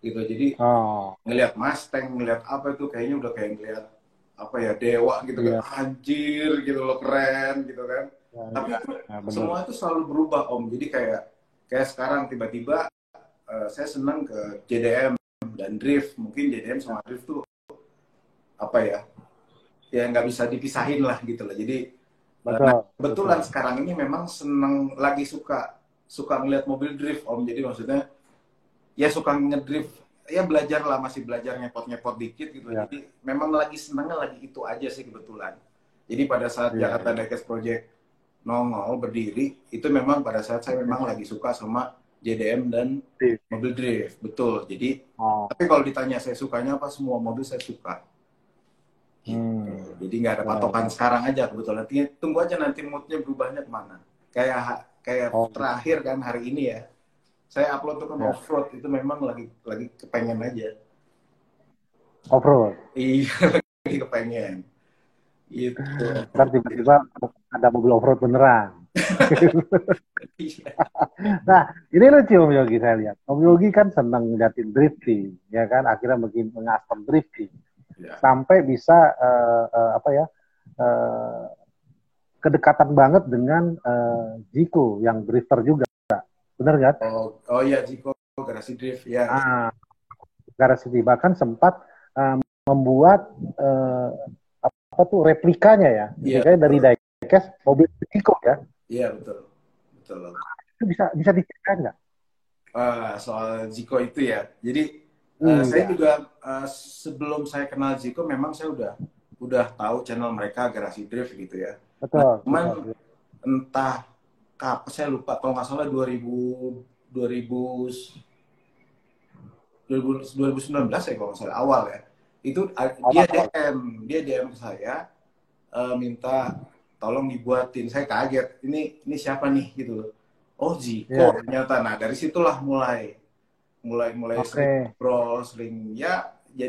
Speaker 2: gitu. Jadi
Speaker 1: Oh,
Speaker 2: ngelihat Mustang, ngelihat apa itu kayaknya udah kayak ngelihat apa ya, dewa gitu kan,
Speaker 1: iya.
Speaker 2: anjir gitu loh, keren gitu kan.
Speaker 1: Ya,
Speaker 2: Tapi
Speaker 1: ya,
Speaker 2: itu
Speaker 1: ya, benar.
Speaker 2: semua itu selalu berubah Om. Jadi kayak kayak sekarang tiba-tiba saya senang ke JDM dan drift. Mungkin JDM
Speaker 1: Ya,
Speaker 2: sama drift tuh apa ya, ya nggak bisa dipisahin lah gitu loh. Jadi nah
Speaker 1: betul,
Speaker 2: kebetulan
Speaker 1: betul.
Speaker 2: sekarang ini memang seneng lagi suka suka ngeliat mobil drift Om. Jadi maksudnya ya suka ngedrift, ya belajar lah, masih belajar ngepot-ngepot dikit gitu.
Speaker 1: Ya,
Speaker 2: Jadi memang lagi senengnya lagi itu aja sih kebetulan. Jadi pada saat
Speaker 1: iya,
Speaker 2: Jakarta
Speaker 1: iya.
Speaker 2: Diecast Project nongol berdiri, itu memang pada saat saya memang lagi suka sama JDM dan
Speaker 1: Iya.
Speaker 2: mobil drift, betul. Jadi
Speaker 1: Oh,
Speaker 2: tapi kalau ditanya saya sukanya apa, semua mobil saya suka. Gitu.
Speaker 1: hmm,
Speaker 2: Jadi nggak ada
Speaker 1: ya,
Speaker 2: patokan
Speaker 1: ya.
Speaker 2: sekarang aja kebetulan. Tunggu aja nanti moodnya berubahnya kemana. Kayak kayak
Speaker 1: Oh, gitu.
Speaker 2: terakhir kan hari ini ya. Saya upload tuh kan
Speaker 1: Ya.
Speaker 2: off-road, itu memang lagi kepengen aja.
Speaker 1: Off-road.
Speaker 2: Iya, lagi kepengen. Itu.
Speaker 1: Ntar tiba-tiba ada mobil off-road beneran.
Speaker 2: Iya.
Speaker 1: Nah, ini lucu Om Yogi saya lihat. Om Yogi kan senang ngeliatin drifting, ya kan? Akhirnya bikin mengasah drifting.
Speaker 2: Ya.
Speaker 1: Sampai bisa apa ya, eh, kedekatan banget dengan Jiko yang drifter juga. Bener nggak?
Speaker 2: Oh, oh iya, Jiko garasi drift ya.
Speaker 1: Ah, Garasi bahkan sempat eh, membuat apa tuh replikanya ya,
Speaker 2: Iya,
Speaker 1: replikanya dari
Speaker 2: betul.
Speaker 1: diecast mobil Jiko ya.
Speaker 2: Iya, betul. Betul.
Speaker 1: Itu bisa diceritain nggak?
Speaker 2: Soal Ziko itu ya. Jadi saya
Speaker 1: Iya,
Speaker 2: juga sebelum saya kenal Ziko memang saya udah tahu channel mereka Garasi Drift gitu ya. Nah,
Speaker 1: betul,
Speaker 2: cuman
Speaker 1: betul.
Speaker 2: entah kapan saya lupa, kalau nggak salah 2000 2019 ya kalau nggak salah, awal ya. Itu dia
Speaker 1: Awal-awal.
Speaker 2: DM ke saya, minta tolong dibuatin. Saya kaget, ini siapa nih gitu loh. Oh
Speaker 1: Iya,
Speaker 2: Ziko
Speaker 1: iya.
Speaker 2: ternyata. Nah dari situlah mulai mulai mulai sering
Speaker 1: Oke.
Speaker 2: ngobrol, sering ya,
Speaker 1: Ya,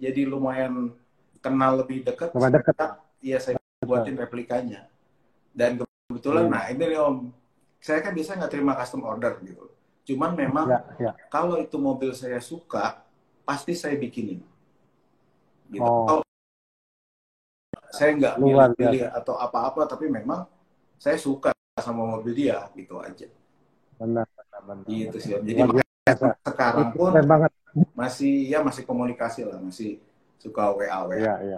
Speaker 2: jadi lumayan kenal lebih dekat.
Speaker 1: lumayan deket ya.
Speaker 2: Iya, saya
Speaker 1: Betul.
Speaker 2: buatin replikanya. Dan kebetulan,
Speaker 1: Iya,
Speaker 2: nah ini nih Om, saya kan biasanya nggak terima custom order gitu. Cuman memang
Speaker 1: iya, iya.
Speaker 2: kalau itu mobil saya suka, pasti saya bikinin. Gitu.
Speaker 1: Oh,
Speaker 2: Kalau saya nggak
Speaker 1: luar
Speaker 2: milih-milih
Speaker 1: biasa.
Speaker 2: atau apa-apa, tapi memang saya suka sama mobil dia, gitu aja.
Speaker 1: Benar, benar, benar,
Speaker 2: Gitu
Speaker 1: benar.
Speaker 2: sih Om. Jadi
Speaker 1: Luar
Speaker 2: makanya
Speaker 1: biasa.
Speaker 2: sekarang
Speaker 1: Itu
Speaker 2: pun
Speaker 1: keren banget.
Speaker 2: masih komunikasi lah, masih suka WA WA.
Speaker 1: Iya, iya,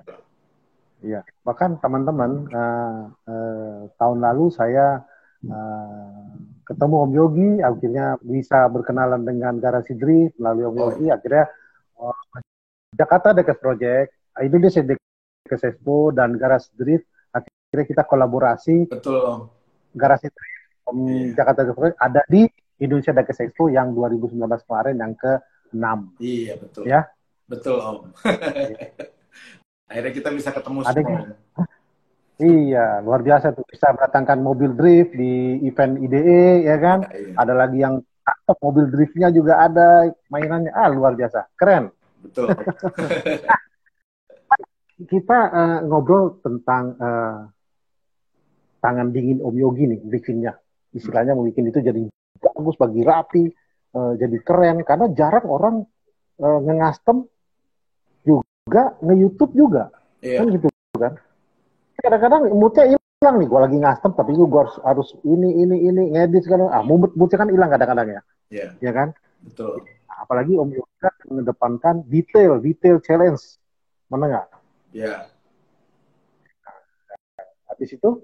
Speaker 1: iya. Bahkan teman-teman, tahun lalu saya eh, ketemu Om Yogi, akhirnya bisa berkenalan dengan Garasi Drift melalui Om
Speaker 2: Oh
Speaker 1: Yogi,
Speaker 2: iya.
Speaker 1: akhirnya eh, Jakarta Dekat Project, Indonesia Dekes Expo dan Garage Drift, akhirnya kita kolaborasi.
Speaker 2: Betul Om.
Speaker 1: Garage Drift Jakarta Drift ada di Indonesia Dekes Expo yang 2019 kemarin yang ke-6.
Speaker 2: Iya betul.
Speaker 1: Ya.
Speaker 2: Betul Om. Akhirnya kita bisa ketemu
Speaker 1: Ada
Speaker 2: semua.
Speaker 1: Iya, luar biasa tuh, bisa mendatangkan mobil drift di event IDE, ya kan?
Speaker 2: Iya.
Speaker 1: Ada lagi yang mobil driftnya juga ada mainannya, luar biasa, keren.
Speaker 2: Betul.
Speaker 1: Kita ngobrol tentang tangan dingin Om Yogi nih, bikinnya. Istilahnya mau bikin itu jadi bagus, bagi rapi, jadi keren, karena jarang orang nge-custom juga, nge-YouTube juga, kan gitu kan? Kadang-kadang moodnya hilang nih, gue lagi ngastem tapi gue harus ini ngedit segala, moodnya kan hilang kadang-kadang ya. Ya kan?
Speaker 2: Betul.
Speaker 1: Apalagi Om Yoga mengedepankan detail challenge, mana nggak?
Speaker 2: Iya.
Speaker 1: Habis itu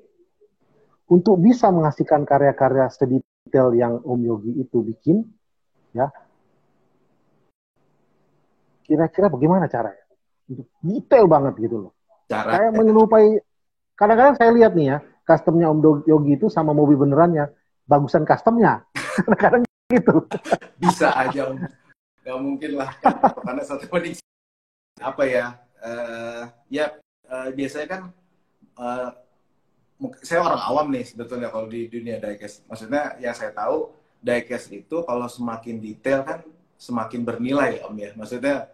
Speaker 1: untuk bisa menghasilkan karya-karya sedetail yang Om Yogi itu bikin, ya, kira-kira bagaimana caranya? Untuk detail banget gitu loh. Kayak menyerupai. Kadang-kadang saya lihat nih ya, customnya Om Yogi itu sama mobil benerannya, bagusan customnya. Kadang-kadang gitu.
Speaker 2: Bisa aja Om. Gak mungkin lah. Karena satu banding apa ya, biasanya kan saya orang awam nih sebetulnya kalau di dunia diecast. Maksudnya yang saya tahu, diecast itu kalau semakin detail kan semakin bernilai Om ya. Maksudnya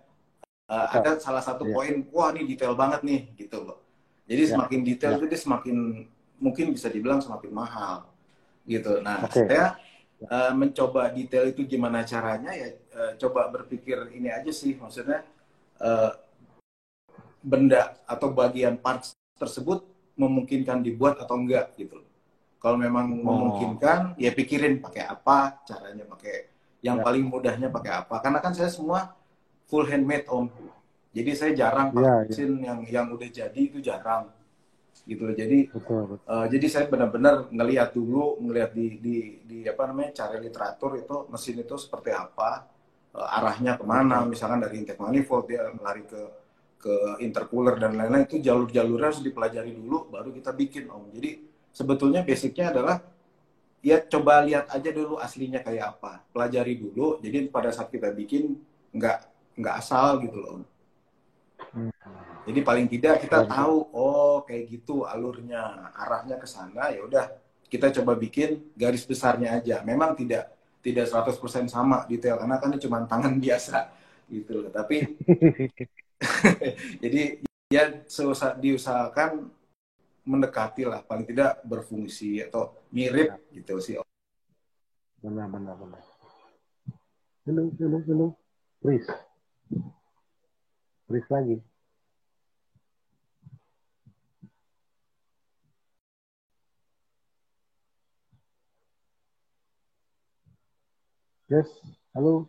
Speaker 2: ada salah satu poin, wah ini detail banget nih, gitu loh. Jadi semakin detail itu dia semakin, mungkin bisa dibilang semakin mahal, gitu. Nah, saya mencoba detail itu gimana caranya ya, coba berpikir ini aja sih, maksudnya benda atau bagian parts tersebut memungkinkan dibuat atau enggak, gitu. Kalau memang memungkinkan, ya pikirin pakai apa, caranya pakai, yang paling mudahnya pakai apa. Karena kan saya semua full handmade Om. Jadi saya jarang pakai mesin yang udah jadi, itu jarang gitu. Jadi jadi saya benar-benar ngelihat di apa namanya, cari literatur itu mesin itu seperti apa, arahnya kemana, misalkan dari intake manifold dia melari ke intercooler dan lain-lain, itu jalur-jalurnya harus dipelajari dulu baru kita bikin Om. Jadi sebetulnya basicnya adalah ya coba lihat aja dulu aslinya kayak apa, pelajari dulu. Jadi pada saat kita bikin nggak asal gitu loh. Jadi paling tidak kita tahu, oh kayak gitu alurnya, arahnya ke sana, ya udah kita coba bikin garis besarnya aja. Memang tidak 100% sama detail karena kan ini cuma tangan biasa gitu loh. Tapi jadi ya diusahakan mendekati lah, paling tidak berfungsi atau mirip gitu sih.
Speaker 1: Benar. Hello. Please lagi. Yes, halo,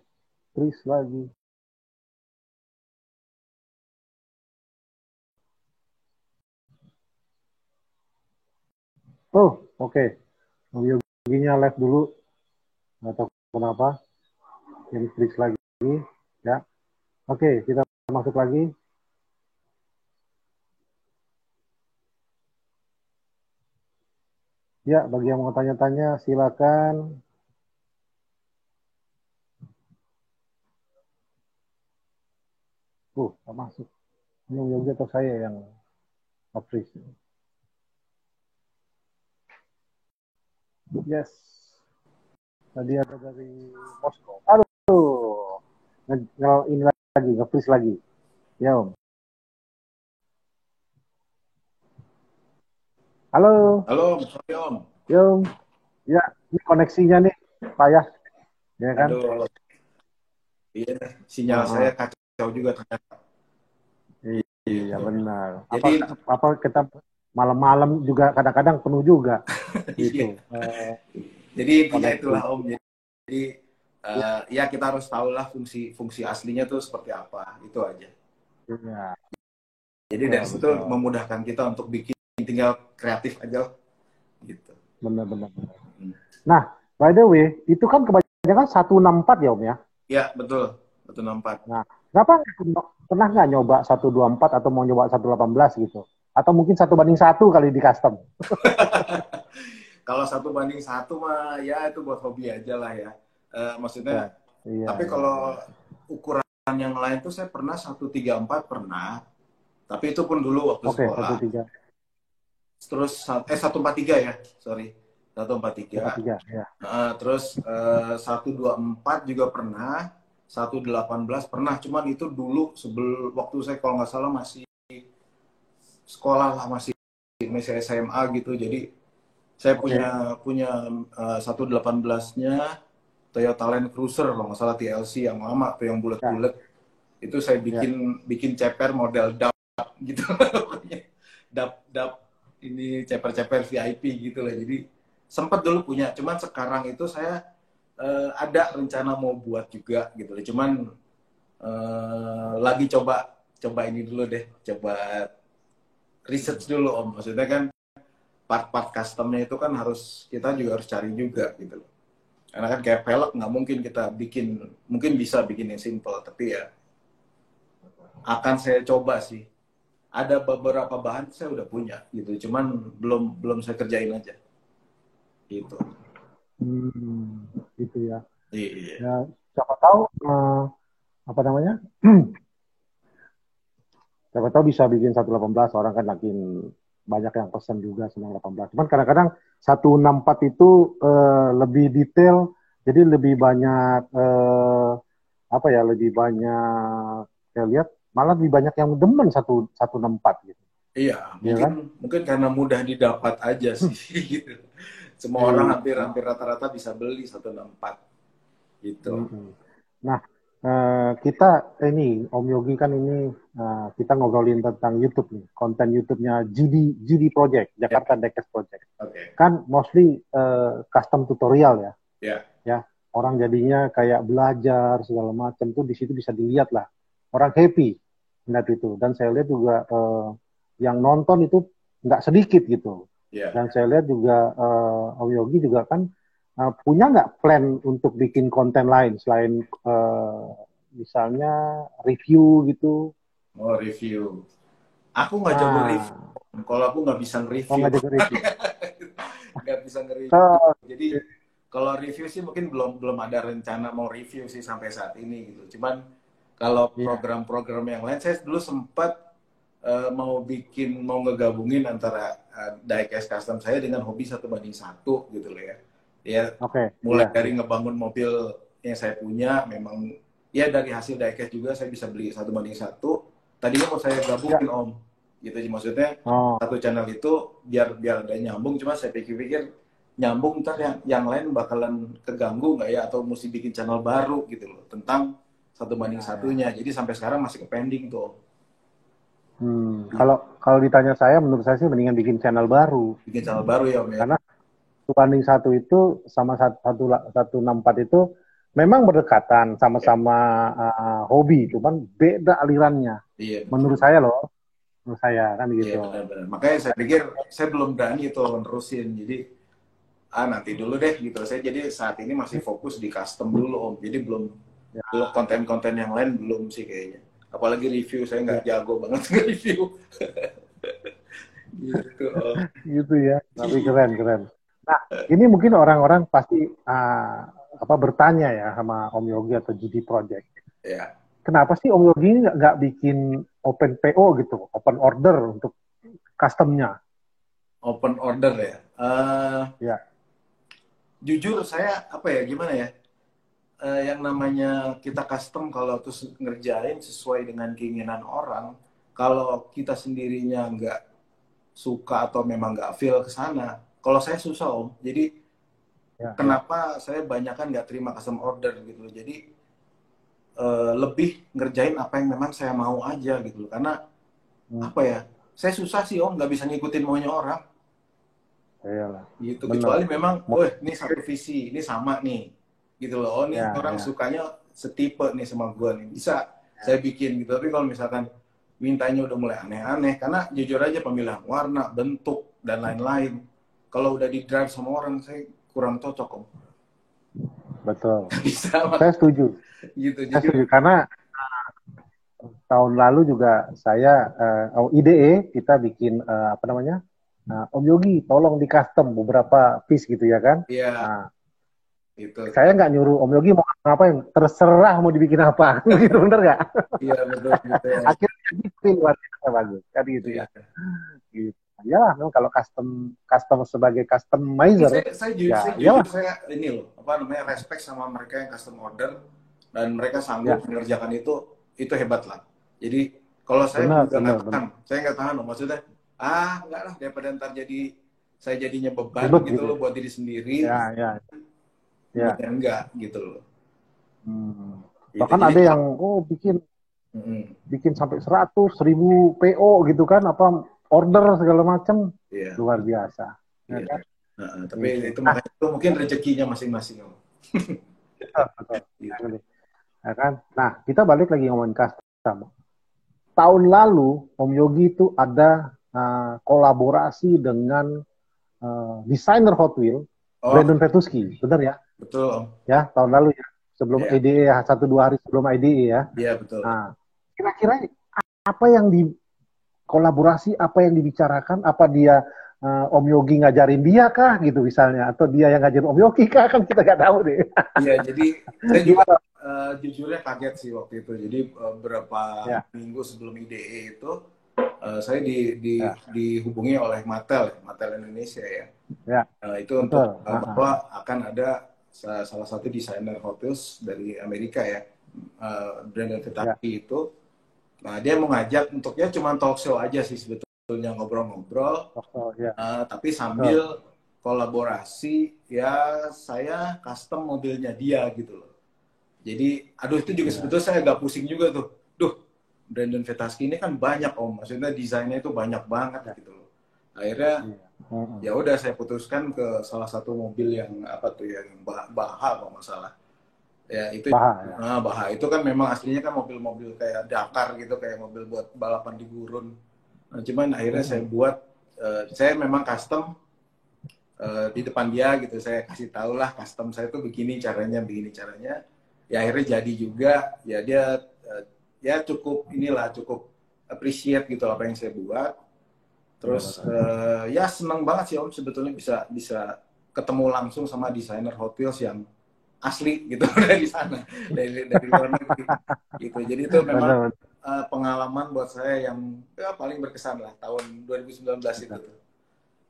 Speaker 1: please lagi. Oh, oke. Yoginya live dulu. Nggak tahu kenapa. Jadi please lagi. Ya. Oke, kita masuk lagi. Ya, bagi yang mau tanya-tanya, silakan. Tak masuk. Ini Yogi atau saya yang freeze? Yes. Tadi ada dari Moskow. Aduh. Ini lagi, nge-freeze lagi. Ya, Om. Halo.
Speaker 2: Sorry Om.
Speaker 1: Ya, Om. Ya, ini koneksinya nih, payah. Ya kan?
Speaker 2: Aduh. Iya, sinyal saya kacau juga ternyata.
Speaker 1: Iya, benar. Jadi, apa kita malam-malam juga kadang-kadang penuh juga. Gitu.
Speaker 2: Jadi intinya itulah Om. Jadi ya kita harus tahu lah fungsi aslinya tuh seperti apa. Itu aja.
Speaker 1: Iya.
Speaker 2: Jadi dari situ memudahkan kita untuk bikin, tinggal kreatif aja gitu.
Speaker 1: Benar. Nah, by the way, itu kan kebanyakan 164 ya Om ya?
Speaker 2: Iya, betul. 164.
Speaker 1: Nah,
Speaker 3: Kenapa pernah nggak nyoba 124 atau mau nyoba 118 gitu? Atau mungkin 1:1 kali di custom?
Speaker 2: Kalau 1:1 mah ya itu buat hobi aja lah ya.
Speaker 3: Ya,
Speaker 2: Maksudnya,
Speaker 3: iya,
Speaker 2: tapi
Speaker 3: iya, iya.
Speaker 2: kalau ukuran yang lain tuh saya pernah 134 pernah. Tapi itu pun dulu waktu
Speaker 3: Oke,
Speaker 2: sekolah.
Speaker 3: 13,
Speaker 2: Terus 143 ya, sorry. 143.
Speaker 3: 143, ya.
Speaker 2: Terus 124 juga pernah. 118 pernah. Cuman itu dulu sebelum waktu saya kalau nggak salah masih sekolah lah, masih SMA gitu. Jadi saya
Speaker 3: Oke,
Speaker 2: punya punya 118-nya Toyota Land Cruiser kalau nggak salah TLC yang lama tuh yang
Speaker 3: ya,
Speaker 2: bulat-bulat. Itu saya
Speaker 3: ya.
Speaker 2: bikin bikin ceper model DAP gitu. DAP DAP ini ceper-ceper VIP gitu lah. Jadi sempat dulu punya, cuman sekarang itu saya ada rencana mau buat juga gitu loh. Cuman lagi coba coba ini dulu deh, coba research dulu Om. Maksudnya kan part-part customnya itu kan harus kita juga harus cari juga gitu loh. Karena kan kayak velg nggak mungkin kita bikin, mungkin bisa bikin yang simple, tapi ya akan saya coba sih. Ada beberapa bahan saya udah punya gitu, cuman belum belum saya kerjain aja gitu.
Speaker 3: Gitu ya.
Speaker 2: Iya.
Speaker 3: Ya, siapa tahu apa namanya? Siapa tahu bisa bikin 118, orang kan makin banyak yang pesan juga 118. Cuman kadang-kadang 164 itu lebih detail, jadi lebih banyak apa ya, lebih banyak saya lihat malah lebih banyak yang demen 164 gitu.
Speaker 2: Iya,
Speaker 3: Iya
Speaker 2: mungkin
Speaker 3: kan?
Speaker 2: mungkin karena mudah didapat aja sih gitu. Semua orang hampir
Speaker 3: Iya.
Speaker 2: hampir rata-rata bisa beli 164 gitu.
Speaker 3: Mm-mm. Nah, kita ini Om Yogi kan ini kita ngobrolin tentang YouTube nih, konten YouTube-nya GD Project,
Speaker 2: Ya,
Speaker 3: Jakarta Diecast Project.
Speaker 2: oke.
Speaker 3: Kan mostly custom tutorial ya,
Speaker 2: Ya,
Speaker 3: ya. Orang jadinya kayak belajar segala macam tuh di situ bisa dilihat lah. Orang happy ngeliat itu. Dan saya lihat juga yang nonton itu nggak sedikit gitu.
Speaker 2: ya.
Speaker 3: Dan saya lihat juga Om Yogi juga kan punya nggak plan untuk bikin konten lain selain misalnya review gitu?
Speaker 2: Mau review. Aku nggak jago review.
Speaker 3: Nah,
Speaker 2: Kalau aku nggak bisa
Speaker 3: oh
Speaker 2: nge-review.
Speaker 3: nggak jago review.
Speaker 2: Nggak bisa nge-review.
Speaker 3: Oh,
Speaker 2: Jadi kalau review sih mungkin belum belum ada rencana mau review sih sampai saat ini gitu. Cuman kalau
Speaker 3: iya,
Speaker 2: program-program yang lain saya dulu sempat mau ngegabungin antara diecast custom saya dengan hobi 1:1 gitu loh ya. Ya
Speaker 3: oke,
Speaker 2: mulai
Speaker 3: iya,
Speaker 2: dari
Speaker 3: iya.
Speaker 2: ngebangun mobil yang saya punya memang ya dari hasil diecast juga saya bisa beli 1:1. Tadinya mau saya
Speaker 3: Ya.
Speaker 2: gabungin Om. Gitu sih maksudnya
Speaker 3: Oh,
Speaker 2: satu channel itu biar biar ada nyambung, cuma saya pikir-pikir nyambung ntar yang lain bakalan keganggu nggak ya atau mesti bikin channel baru gitu loh tentang satu banding
Speaker 3: ya, ya.
Speaker 2: satunya, jadi sampai sekarang masih ke pending tuh.
Speaker 3: Kalau kalau ditanya saya, menurut saya sih mendingan bikin channel baru.
Speaker 2: Bikin channel baru ya Om ya.
Speaker 3: Karena 1:1 itu sama 164 itu memang berdekatan,
Speaker 2: Ya,
Speaker 3: sama-sama hobi, cuman beda alirannya.
Speaker 2: iya
Speaker 3: Menurut
Speaker 2: betul.
Speaker 3: saya loh, menurut saya kan
Speaker 2: Iya
Speaker 3: gitu.
Speaker 2: benar-benar, makanya saya pikir saya belum berani itu nerusin, jadi nanti dulu deh gitu. Saya jadi saat ini masih fokus di custom dulu Om, jadi belum
Speaker 3: Ya,
Speaker 2: belum konten-konten yang lain belum sih kayaknya, apalagi review saya nggak
Speaker 3: ya,
Speaker 2: jago banget nge-review gitu Om.
Speaker 3: gitu ya. Tapi keren, keren. Nah, ini mungkin orang-orang pasti apa bertanya ya sama Om Yogi atau GD Project.
Speaker 2: Ya,
Speaker 3: Kenapa sih Om Yogi ini nggak bikin open PO gitu, open order untuk customnya?
Speaker 2: open order ya.
Speaker 3: Ya,
Speaker 2: Jujur saya apa ya gimana ya, yang namanya kita custom kalau terus ngerjain sesuai dengan keinginan orang, kalau kita sendirinya nggak suka atau memang nggak feel ke sana, kalau saya susah Om. Jadi
Speaker 3: ya, ya.
Speaker 2: kenapa saya banyak kan nggak terima custom order gitu loh. Jadi lebih ngerjain apa yang memang saya mau aja gitu loh. Karena
Speaker 3: Hmm,
Speaker 2: apa ya, saya susah sih Om, nggak bisa ngikutin maunya orang
Speaker 3: iyalah.
Speaker 2: gitu.
Speaker 3: Bener.
Speaker 2: Kecuali memang, oh ini satu visi, ini sama nih gitu loh. Oh nih
Speaker 3: Ya,
Speaker 2: orang
Speaker 3: ya.
Speaker 2: sukanya setipe nih sama gue nih, bisa saya bikin gitu. Tapi kalau misalkan mintanya udah mulai aneh-aneh, karena jujur aja pemilihan warna, bentuk dan lain-lain, kalau udah di drive sama orang saya kurang cocok Om.
Speaker 3: Betul.
Speaker 2: Bisa
Speaker 3: Saya setuju.
Speaker 2: gitu.
Speaker 3: Saya
Speaker 2: Jadi
Speaker 3: setuju karena tahun lalu juga saya IDE kita bikin apa namanya, Om Yogi tolong di custom beberapa piece gitu ya kan.
Speaker 2: Iya,
Speaker 3: Nah,
Speaker 2: itu.
Speaker 3: saya nggak nyuruh Om Yogi mau ngapain, terserah mau dibikin apa, gitu bener nggak?
Speaker 2: Iya, betul, betul.
Speaker 3: Akhirnya gitu luar biasa bagus, kan gitu ya.
Speaker 2: Iya.
Speaker 3: Gitu. Ya, memang kalau custom custom sebagai customizer,
Speaker 2: Saya
Speaker 3: ya,
Speaker 2: jujur
Speaker 3: iyalah,
Speaker 2: saya ini loh, apa namanya, respect sama mereka yang custom order dan mereka
Speaker 3: ya,
Speaker 2: sanggup mengerjakan itu hebat lah. Jadi kalau saya
Speaker 3: benar,
Speaker 2: juga
Speaker 3: benar,
Speaker 2: nggak
Speaker 3: benar.
Speaker 2: tahan, saya nggak tahan loh, maksudnya nggak lah, daripada ntar jadi saya jadinya beban
Speaker 3: Ribet
Speaker 2: gitu
Speaker 3: gitu
Speaker 2: loh
Speaker 3: ya.
Speaker 2: buat diri sendiri,
Speaker 3: Ya, ya, ya.
Speaker 2: mendingan enggak gitu loh.
Speaker 3: Hmm.
Speaker 2: Gitu.
Speaker 3: Bahkan
Speaker 2: Jadi
Speaker 3: ada
Speaker 2: kalau
Speaker 3: yang bikin
Speaker 2: mm,
Speaker 3: bikin sampai 100.000 PO gitu kan, apa order segala macam,
Speaker 2: iya,
Speaker 3: luar biasa, ya
Speaker 2: iya.
Speaker 3: kan?
Speaker 2: Tapi
Speaker 3: Gitu.
Speaker 2: itu
Speaker 3: Nah,
Speaker 2: makanya itu mungkin rezekinya masing-masing om.
Speaker 3: betul, betul.
Speaker 2: Gitu.
Speaker 3: Ya kan? Nah, kita balik lagi ngomongin custom. Tahun lalu Om Yogi itu ada kolaborasi dengan desainer Hot Wheel,
Speaker 2: Oh,
Speaker 3: Brandon Petuski, benar ya?
Speaker 2: betul om.
Speaker 3: Ya, tahun lalu ya, sebelum
Speaker 2: Iya,
Speaker 3: IDE ya, 1-2 hari sebelum IDE ya.
Speaker 2: iya betul.
Speaker 3: Nah, kira-kira apa yang kolaborasi, apa yang dibicarakan, apa dia Om Yogi ngajarin dia kah gitu misalnya, atau dia yang ngajarin Om Yogi kah, kan kita nggak tahu deh.
Speaker 2: Iya, jadi saya juga
Speaker 3: Gimana?
Speaker 2: jujurnya kaget sih waktu itu. Jadi beberapa
Speaker 3: Ya,
Speaker 2: minggu sebelum IDE itu saya
Speaker 3: ya,
Speaker 2: dihubungi oleh Mattel, Mattel Indonesia ya.
Speaker 3: ya,
Speaker 2: Itu untuk
Speaker 3: betul.
Speaker 2: bahwa akan ada salah satu desainer Hot Wheels dari Amerika ya, Brandon
Speaker 3: Ya,
Speaker 2: Vetaki itu. Nah, dia mau ngajak untuk ya cuma talk show aja sih sebetulnya, ngobrol-ngobrol.
Speaker 3: oh, ya,
Speaker 2: Tapi
Speaker 3: betul.
Speaker 2: sambil kolaborasi ya saya custom mobilnya dia gitu loh. Jadi aduh itu juga
Speaker 3: Ya,
Speaker 2: sebetulnya saya agak pusing juga tuh. Duh, Brandon Vetaski ini kan banyak om, maksudnya desainnya itu banyak banget
Speaker 3: ya,
Speaker 2: gitu loh. Akhirnya
Speaker 3: iya. Mm-mm.
Speaker 2: ya udah saya putuskan ke salah satu mobil yang apa tuh ya, yang Baha kalau nggak salah. Ya itu
Speaker 3: Paha, ya.
Speaker 2: Baha itu kan memang aslinya kan mobil-mobil kayak Dakar gitu, kayak mobil buat balapan di gurun. Nah, cuman akhirnya saya
Speaker 3: Mm-mm.
Speaker 2: buat saya memang custom di depan dia gitu, saya kasih tahu lah custom saya tuh begini caranya ya akhirnya jadi juga ya dia ya cukup inilah, cukup appreciate gitu apa yang saya buat.
Speaker 3: Ya,
Speaker 2: Terus
Speaker 3: betul.
Speaker 2: ya senang banget sih om sebetulnya bisa bisa ketemu langsung sama desainer Hot Wheels yang asli gitu dari sana, dari luar negeri gitu. Jadi itu memang
Speaker 3: Betul, betul.
Speaker 2: pengalaman buat saya yang ya, paling berkesan lah tahun 2019 itu
Speaker 3: Betul.
Speaker 2: tuh.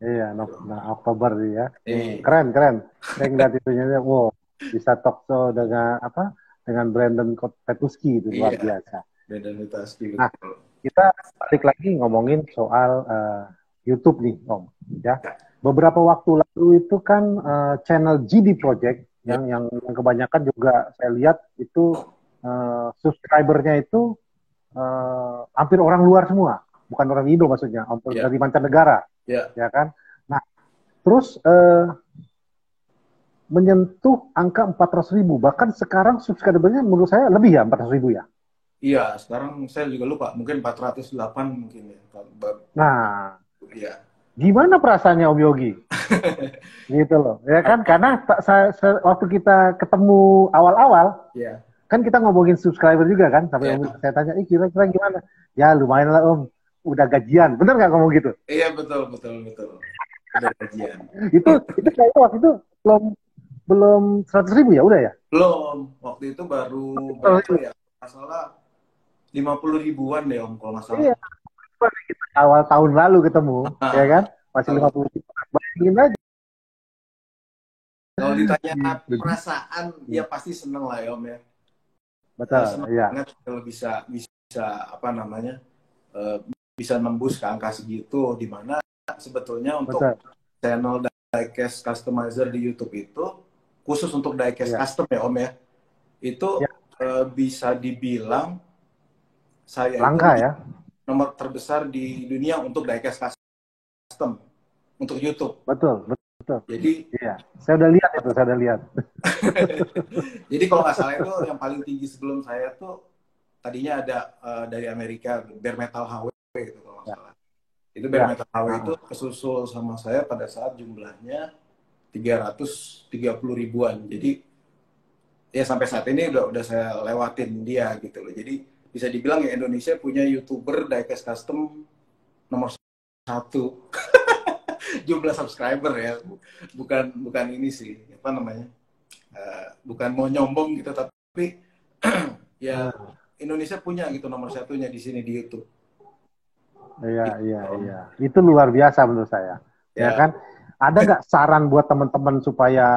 Speaker 3: Iya, nah, Oktober ya.
Speaker 2: Eh,
Speaker 3: Keren, keren. Saya ngeliat itunya, wow, bisa talk show dengan apa? Dengan Brandon Petuski, itu luar
Speaker 2: iya,
Speaker 3: biasa.
Speaker 2: dan Utasti
Speaker 3: Nah,
Speaker 2: betul.
Speaker 3: kita balik lagi ngomongin soal YouTube nih, Om. Ya, beberapa waktu lalu itu kan channel GD Project
Speaker 2: Ya,
Speaker 3: yang kebanyakan juga saya lihat itu subscribernya itu hampir orang luar semua, bukan orang Indo maksudnya,
Speaker 2: ya,
Speaker 3: dari mancanegara,
Speaker 2: ya.
Speaker 3: ya kan? Nah, terus menyentuh angka 400.000, bahkan sekarang subscribernya menurut saya lebih ya 400.000 ya.
Speaker 2: Iya, sekarang saya juga lupa, mungkin 408 mungkin ya.
Speaker 3: Nah,
Speaker 2: Iya.
Speaker 3: gimana perasaannya Om Yogi? Gitu loh, ya kan? Karena waktu kita ketemu awal-awal,
Speaker 2: Iya,
Speaker 3: kan kita ngomongin subscriber juga kan, sampai
Speaker 2: iya.
Speaker 3: Om, saya tanya, kira-kira gimana? Ya lumayan lah Om, udah gajian, bener nggak ngomong gitu?
Speaker 2: Iya, betul, betul, betul. Udah gajian.
Speaker 3: Itu kayaknya waktu itu belum belum 100.000 ya, udah ya?
Speaker 2: Belum, waktu itu baru berapa ya? Masalah 50 ribuan deh om, kalau nggak salah.
Speaker 3: Iya, awal tahun lalu ketemu, ya
Speaker 2: Nah,
Speaker 3: kan? Masih
Speaker 2: kalau
Speaker 3: 50.000. Bayangin aja.
Speaker 2: kalau ditanya
Speaker 3: Gitu.
Speaker 2: perasaan, ya pasti seneng lah ya om ya.
Speaker 3: Betul,
Speaker 2: Seneng
Speaker 3: iya,
Speaker 2: banget kalau bisa apa namanya, eh, bisa nembus ke angka segitu, di mana sebetulnya untuk
Speaker 3: betul,
Speaker 2: channel diecast customizer di YouTube itu khusus untuk diecast
Speaker 3: iya,
Speaker 2: custom ya om ya, itu
Speaker 3: ya,
Speaker 2: bisa dibilang saya itu
Speaker 3: langka ya,
Speaker 2: nomor terbesar di dunia untuk diecast custom untuk YouTube.
Speaker 3: betul, betul,
Speaker 2: Jadi
Speaker 3: iya. Saya udah lihat itu, saya udah lihat.
Speaker 2: jadi kalau nggak salah itu yang paling tinggi sebelum saya tuh tadinya ada dari Amerika, Bare Metal HW itu kalau nggak
Speaker 3: Ya,
Speaker 2: salah. Itu Bare
Speaker 3: ya,
Speaker 2: Metal HW itu
Speaker 3: uh-uh.
Speaker 2: kesusul sama saya pada saat jumlahnya 330 ribuan. Jadi ya sampai saat ini udah saya lewatin dia gitu loh. Jadi bisa dibilang ya Indonesia punya YouTuber diecast custom nomor satu jumlah subscriber ya, bukan ini sih apa namanya, bukan mau nyombong gitu, tapi ya Indonesia punya gitu nomor satunya di sini di YouTube.
Speaker 3: Iya,
Speaker 2: Gitu.
Speaker 3: iya, iya. Itu luar biasa menurut saya. Ya
Speaker 2: Ya,
Speaker 3: kan? Ada nggak saran buat teman-teman supaya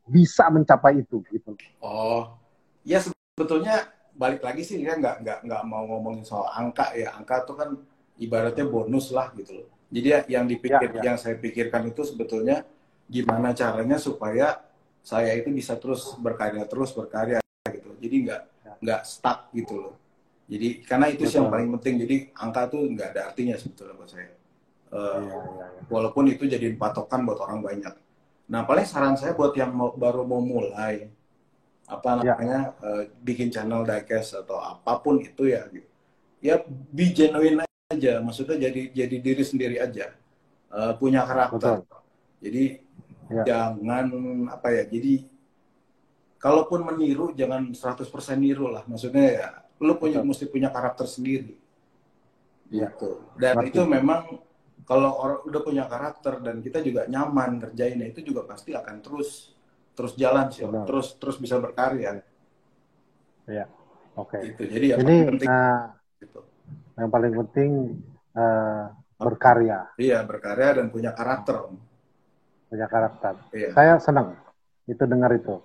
Speaker 3: bisa mencapai itu gitu?
Speaker 2: oh ya sebetulnya balik lagi sih ya nggak mau ngomongin soal angka ya, angka itu kan ibaratnya bonus lah gitu loh. Jadi yang
Speaker 3: Ya, ya,
Speaker 2: yang saya pikirkan itu sebetulnya gimana caranya supaya saya itu bisa terus berkarya gitu. Jadi
Speaker 3: ya.
Speaker 2: nggak stuck gitu loh. Jadi karena itu sih yang
Speaker 3: Betul.
Speaker 2: paling penting. Jadi angka tuh nggak ada artinya sebetulnya buat saya. Eh,
Speaker 3: Iya, iya, iya.
Speaker 2: Walaupun itu jadi patokan buat orang banyak. Nah paling saran saya buat yang baru mau mulai apa
Speaker 3: Ya,
Speaker 2: namanya, bikin channel diecast atau apapun itu ya gitu. Ya be genuine aja, maksudnya jadi diri sendiri aja. Punya karakter.
Speaker 3: betul.
Speaker 2: Jadi
Speaker 3: Ya,
Speaker 2: jangan apa ya, jadi kalaupun meniru jangan 100% niru lah, maksudnya ya lu
Speaker 3: betul.
Speaker 2: mesti punya karakter sendiri
Speaker 3: Ya,
Speaker 2: gitu. Dan
Speaker 3: ngerti.
Speaker 2: itu memang kalau orang udah punya karakter dan kita juga nyaman ngerjainnya, itu juga pasti akan terus terus jalan sih,
Speaker 3: Benar.
Speaker 2: terus bisa berkarya
Speaker 3: Ya, oke.
Speaker 2: gitu. Jadi ya
Speaker 3: Ini
Speaker 2: paling penting gitu.
Speaker 3: yang paling penting berkarya,
Speaker 2: Iya, berkarya dan punya karakter Om.
Speaker 3: punya karakter.
Speaker 2: Iya,
Speaker 3: Saya senang itu dengar itu.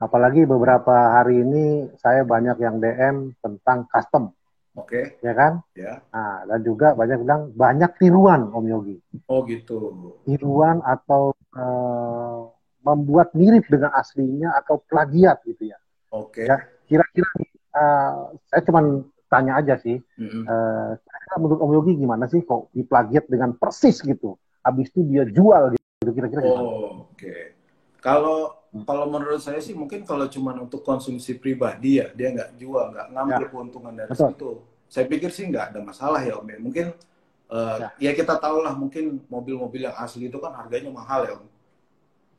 Speaker 3: Apalagi beberapa hari ini saya banyak yang DM tentang custom,
Speaker 2: oke.
Speaker 3: ya kan?
Speaker 2: Ya.
Speaker 3: Nah, dan juga banyak bilang banyak tiruan Om Yogi.
Speaker 2: Oh gitu.
Speaker 3: Tiruan atau membuat mirip dengan aslinya atau plagiat gitu ya.
Speaker 2: Oke.
Speaker 3: Ya, kira-kira saya cuma tanya aja sih.
Speaker 2: Mm-mm.
Speaker 3: Menurut Om Yogi gimana sih kok diplagiat dengan persis gitu? Habis itu dia jual gitu, kira-kira gimana?
Speaker 2: Oh, oke. Kalau kalau menurut saya sih mungkin kalau cuma untuk konsumsi pribadi ya dia nggak jual, nggak ngambil
Speaker 3: Ya,
Speaker 2: keuntungan dari
Speaker 3: betul.
Speaker 2: situ. Saya pikir sih nggak ada masalah ya Om. Mungkin
Speaker 3: Ya,
Speaker 2: ya kita tahu lah mungkin mobil-mobil yang asli itu kan harganya mahal ya Om.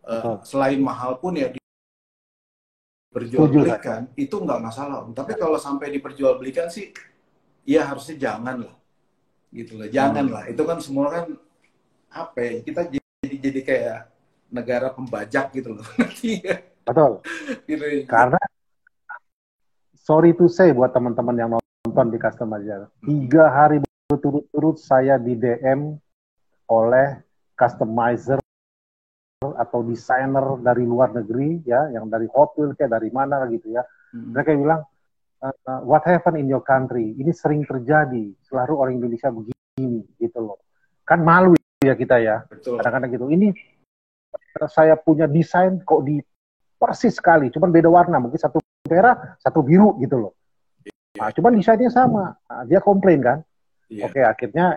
Speaker 3: betul.
Speaker 2: Selain mahal pun ya
Speaker 3: Setuju saya.
Speaker 2: diperjualbelikan itu nggak masalah Om. Tapi
Speaker 3: Ya.
Speaker 2: kalau sampai diperjualbelikan sih ya harusnya jangan lah gitu lah. Jangan lah. Itu kan semua kan apa ya, kita jadi kayak negara pembajak gitu loh. Iya,
Speaker 3: Betul.
Speaker 2: gitu.
Speaker 3: Karena sorry to say buat teman-teman yang nonton di Customizer, 3 hari berturut-turut saya di DM oleh customizer atau desainer dari luar negeri ya, yang dari Hot Wheels kayak dari mana gitu ya. Mereka bilang what happened in your country? Ini sering terjadi, selalu orang Indonesia begini gitu loh. Kan malu ya kita ya.
Speaker 2: Betul.
Speaker 3: Kadang-kadang gitu. Ini saya punya desain kok di persis sekali, cuman beda warna, mungkin satu merah, satu biru gitu loh. Nah, cuman desainnya sama. Nah, dia komplain kan.
Speaker 2: Iya.
Speaker 3: Oke, akhirnya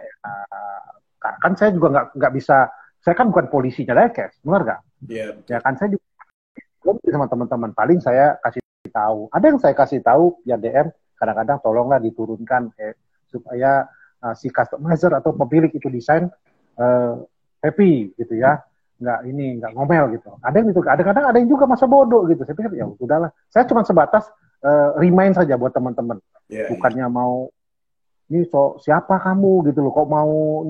Speaker 3: kan saya juga nggak bisa, saya kan bukan polisinya diecast, benar nggak?
Speaker 2: Iya, betul.
Speaker 3: Ya kan saya juga sama teman-teman, paling saya kasih tahu. Ada yang saya kasih tahu ya DM, kadang-kadang tolonglah diturunkan supaya si customizer atau pemilik itu desain happy gitu ya, nggak ngomel gitu. Ada yang gitu, kadang-kadang ada yang juga masa bodoh gitu. Saya pikir ya udahlah, saya cuma sebatas remind saja buat teman-teman,
Speaker 2: Iya,
Speaker 3: bukannya mau ini siapa kamu gitu loh, kok mau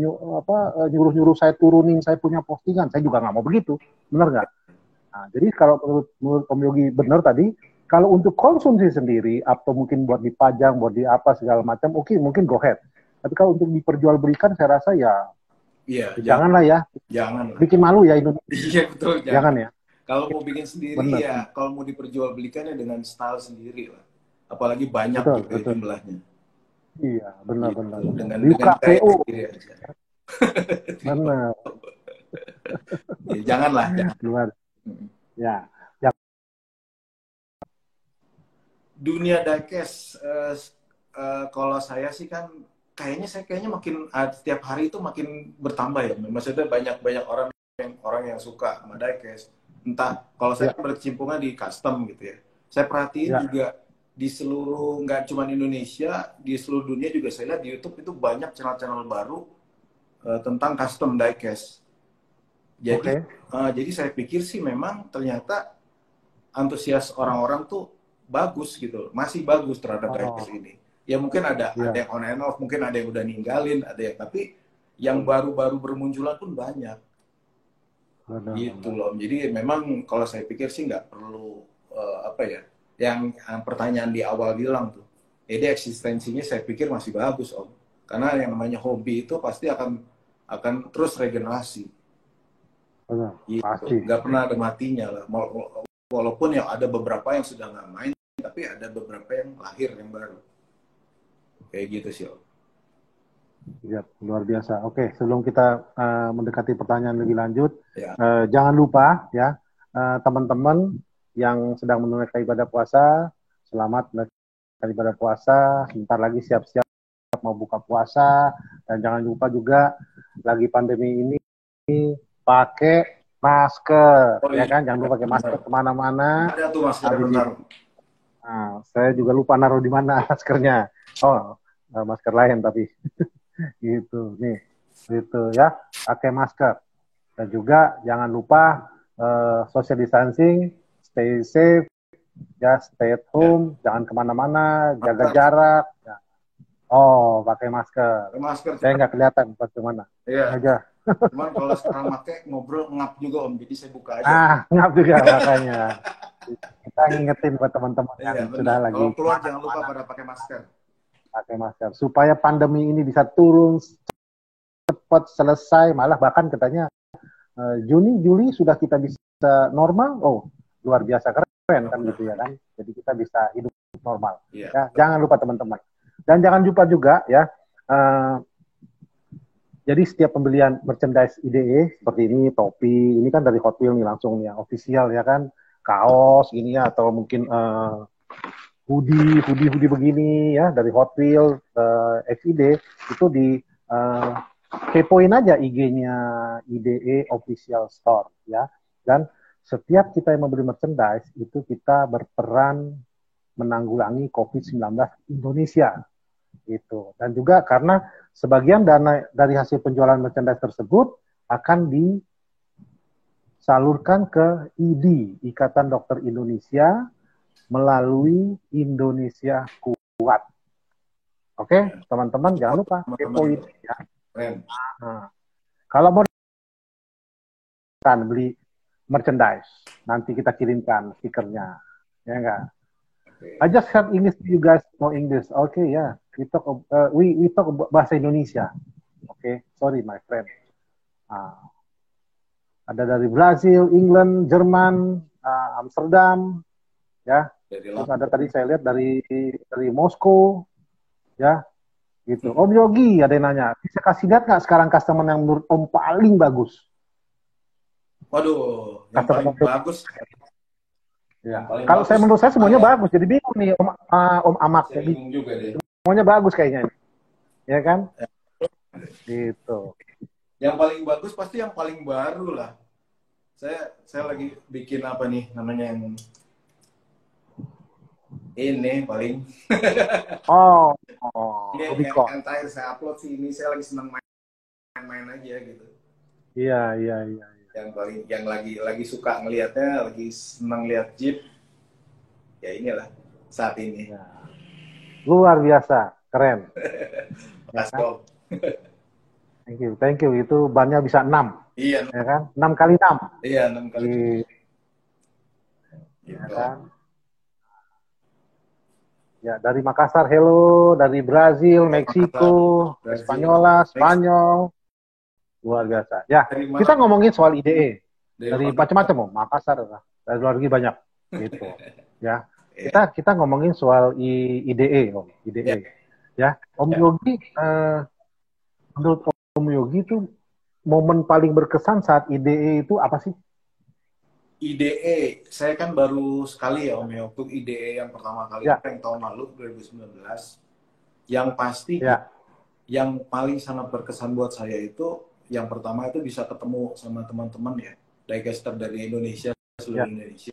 Speaker 3: nyuruh-nyuruh saya turunin saya punya postingan, saya juga nggak mau begitu, benar nggak? Nah, jadi kalau menurut Om Yogi benar tadi, kalau untuk konsumsi sendiri atau mungkin buat dipajang, buat di apa segala macam, oke, mungkin go ahead. Tapi kalau untuk diperjualbelikan, saya rasa ya
Speaker 2: iya,
Speaker 3: janganlah ya,
Speaker 2: jangan lah.
Speaker 3: bikin malu ya Indonesia.
Speaker 2: Iya, betul,
Speaker 3: Jangan ya.
Speaker 2: Kalau mau bikin sendiri
Speaker 3: Benar.
Speaker 2: ya, kalau mau diperjualbelikannya dengan style sendiri lah. Apalagi banyak
Speaker 3: Betul,
Speaker 2: gitu ya
Speaker 3: betul.
Speaker 2: jumlahnya.
Speaker 3: Iya, benar-benar.
Speaker 2: Gitu. Dengan
Speaker 3: Di
Speaker 2: gaya
Speaker 3: KPU,
Speaker 2: sendiri aja.
Speaker 3: benar.
Speaker 2: Ya, janganlah, jangan.
Speaker 3: Luar. Ya,
Speaker 2: Dunia diecast, kalau saya sih kan kayaknya makin setiap hari itu makin bertambah ya. Maksudnya banyak orang yang suka sama diecast. Entah kalau saya kan berkecimpungnya di custom gitu ya. Saya perhatiin juga di seluruh, nggak cuma Indonesia, di seluruh dunia juga saya lihat di YouTube itu banyak channel-channel baru tentang custom diecast. Jadi saya pikir sih memang ternyata antusias orang-orang tuh bagus gitu, masih bagus terhadap
Speaker 3: Oh,
Speaker 2: diecast ini. Ya mungkin ada
Speaker 3: iya,
Speaker 2: yang on and off, mungkin ada yang udah ninggalin, ada yang tapi yang baru-baru bermunculan pun banyak gitu
Speaker 3: benar-benar.
Speaker 2: loh. Jadi memang kalau saya pikir sih nggak perlu apa ya, yang pertanyaan di awal bilang tuh. Jadi eksistensinya saya pikir masih bagus Om. Karena yang namanya hobi itu pasti akan terus regenerasi
Speaker 3: Benar,
Speaker 2: gitu.
Speaker 3: pasti.
Speaker 2: Nggak pernah ada matinya lah. Walaupun ya ada beberapa yang sudah nggak main, tapi ada beberapa yang lahir yang baru. Kayak gitu sih Om.
Speaker 3: Iya, luar biasa. Oke, sebelum kita mendekati pertanyaan lebih lanjut,
Speaker 2: Ya.
Speaker 3: jangan lupa ya, teman-teman yang sedang menunaikan ibadah puasa, selamat menunaikan ibadah puasa. Sebentar lagi siap-siap mau buka puasa, dan jangan lupa juga lagi pandemi ini pakai masker,
Speaker 2: Oh
Speaker 3: ya
Speaker 2: iya,
Speaker 3: kan? Jangan lupa pakai masker
Speaker 2: benar.
Speaker 3: kemana-mana.
Speaker 2: Ada tuh masker
Speaker 3: Habis
Speaker 2: bentar.
Speaker 3: itu, nah, saya juga lupa naruh di mana maskernya. Oh, masker lain tapi. Gitu nih, gitu ya, pakai masker, dan juga jangan lupa social distancing, stay safe ya, stay at
Speaker 2: Ya.
Speaker 3: home, jangan kemana-mana, jaga
Speaker 2: Masker,
Speaker 3: jarak ya. Oh, pakai masker,
Speaker 2: masker
Speaker 3: saya
Speaker 2: cuman.
Speaker 3: nggak kelihatan bagaimana
Speaker 2: Iya.
Speaker 3: aja.
Speaker 2: Cuman kalau sekarang pakai ngobrol ngap juga Om, jadi saya buka aja.
Speaker 3: Ngap juga makanya kita ngingetin buat teman-teman yang
Speaker 2: Iya
Speaker 3: sudah
Speaker 2: benar.
Speaker 3: lagi
Speaker 2: Kalau keluar jangan lupa
Speaker 3: kemana-mana
Speaker 2: pada pakai masker.
Speaker 3: pakai masker supaya pandemi ini bisa turun cepat selesai, malah bahkan katanya Juni, Juli sudah kita bisa normal. Oh, luar biasa keren kan gitu ya
Speaker 2: Mudah-mudahan.
Speaker 3: kan. Jadi kita bisa hidup normal.
Speaker 2: Iya.
Speaker 3: Ya, jangan lupa teman-teman. Dan jangan lupa juga ya. Jadi setiap pembelian merchandise IDE seperti ini, topi, ini kan dari Hot Wheels nih langsung nih, yang official ya kan, kaos gini ya, atau mungkin hoodie begini ya dari Hot Wheels, FID itu di kepoin aja IG-nya IDE Official Store ya. Dan setiap kita yang membeli merchandise itu kita berperan menanggulangi COVID-19 Indonesia gitu. Dan juga karena sebagian dana dari hasil penjualan merchandise tersebut akan disalurkan ke ID, Ikatan Dokter Indonesia, melalui Indonesia Kuat. Oke, teman-teman jangan lupa kepoin ya.
Speaker 2: Keren.
Speaker 3: Nah, kalau mau beli merchandise, nanti kita kirimkan stikernya, ya enggak?
Speaker 2: Oke.
Speaker 3: I just heard English, you guys know English. Okay, yeah, we talk bahasa Indonesia. Okay, sorry my friend. Ada dari Brazil, England, Jerman, Amsterdam, ya.
Speaker 2: Dari
Speaker 3: Terus
Speaker 2: lama.
Speaker 3: ada tadi saya lihat dari Moskow, ya. Gitu. Om Yogi ada yang nanya, bisa kasih lihat nggak sekarang customer yang menurut Om paling bagus?
Speaker 2: Waduh, yang
Speaker 3: Customer
Speaker 2: paling bagus.
Speaker 3: ya.
Speaker 2: Yang paling
Speaker 3: Kalau
Speaker 2: bagus,
Speaker 3: menurut saya semuanya
Speaker 2: ya.
Speaker 3: bagus, jadi bingung nih Om Amak.
Speaker 2: Saya
Speaker 3: Jadi
Speaker 2: bingung juga deh.
Speaker 3: semuanya bagus kayaknya, ya kan?
Speaker 2: Ya.
Speaker 3: Gitu.
Speaker 2: Yang paling bagus pasti yang paling baru lah. Saya lagi bikin apa nih namanya yang ini paling.
Speaker 3: Oh,
Speaker 2: Ini
Speaker 3: Rubicon.
Speaker 2: yang terakhir saya upload sih ini, saya lagi seneng main-main aja gitu.
Speaker 3: Iya.
Speaker 2: Yang lagi suka ngelihatnya, lagi seneng lihat Jeep. Ya inilah saat ini.
Speaker 3: Ya. Luar biasa, keren.
Speaker 2: Mas Kom.
Speaker 3: Thank you. Itu bannya bisa 6.
Speaker 2: Iya,
Speaker 3: Ya kan? 6 kali 6.
Speaker 2: iya 6 kali.
Speaker 3: Ya kan? Ya, dari Makassar, hello, dari Brazil, Meksiko, Espanyola, Spanyol. Luar biasa. Ya, kita ngomongin soal IDE. Dari macam-macam, Makassar, dari luar negeri banyak gitu. Ya. Kita ngomongin soal IDE, Om. IDE. Ya, Om Yogi, menurut Om Yogi itu momen paling berkesan saat IDE itu apa sih?
Speaker 2: IDE, saya kan baru sekali ya Om ya, waktu IDE yang pertama kali yang tahun lalu 2019. Yang pasti yang paling sangat berkesan buat saya itu yang pertama itu bisa ketemu sama teman-teman ya, diecaster dari Indonesia, seluruh Indonesia.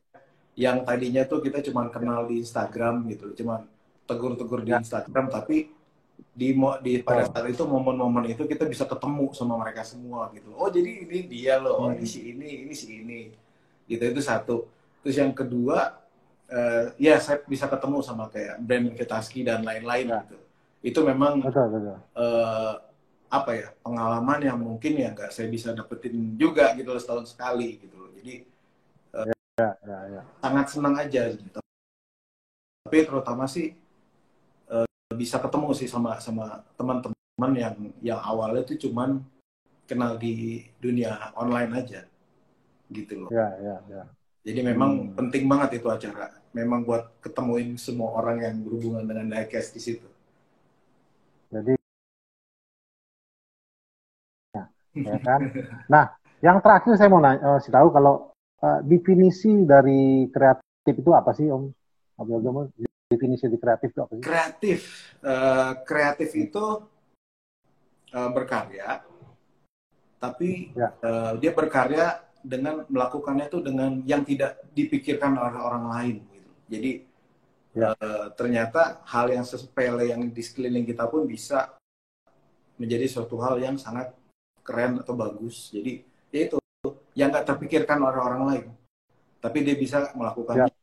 Speaker 2: Yang tadinya tuh kita cuma kenal di Instagram gitu, cuma tegur-tegur di Instagram, tapi pada saat itu momen-momen itu kita bisa ketemu sama mereka semua gitu. Oh jadi ini dia loh, ini si ini si ini. Gitu, itu satu. Terus yang kedua ya saya bisa ketemu sama kayak brand Vitaski dan lain-lain
Speaker 3: Ya.
Speaker 2: gitu. Itu memang
Speaker 3: Betul.
Speaker 2: apa ya, pengalaman yang mungkin ya nggak saya bisa dapetin juga gitu loh, setahun sekali gitu loh. Jadi
Speaker 3: Ya.
Speaker 2: sangat senang aja gitu. Tapi terutama sih bisa ketemu sih sama teman-teman yang awalnya tuh cuman kenal di dunia online aja gitu loh.
Speaker 3: Ya.
Speaker 2: Jadi memang penting banget itu acara. Memang buat ketemuin semua orang yang berhubungan dengan diecast di situ.
Speaker 3: Jadi ya kan. Nah, yang terakhir saya mau kasih tahu kalau definisi dari kreatif itu apa sih, Om? Definisi dari kreatif itu apa sih?
Speaker 2: Kreatif itu berkarya, tapi
Speaker 3: Ya.
Speaker 2: dia berkarya dengan melakukannya itu dengan yang tidak dipikirkan oleh orang lain gitu. Jadi
Speaker 3: Ya.
Speaker 2: Ternyata hal yang sepele yang di sekeliling kita pun bisa menjadi suatu hal yang sangat keren atau bagus. Jadi ya itu yang nggak terpikirkan oleh orang lain, tapi dia bisa melakukannya.
Speaker 3: Ya.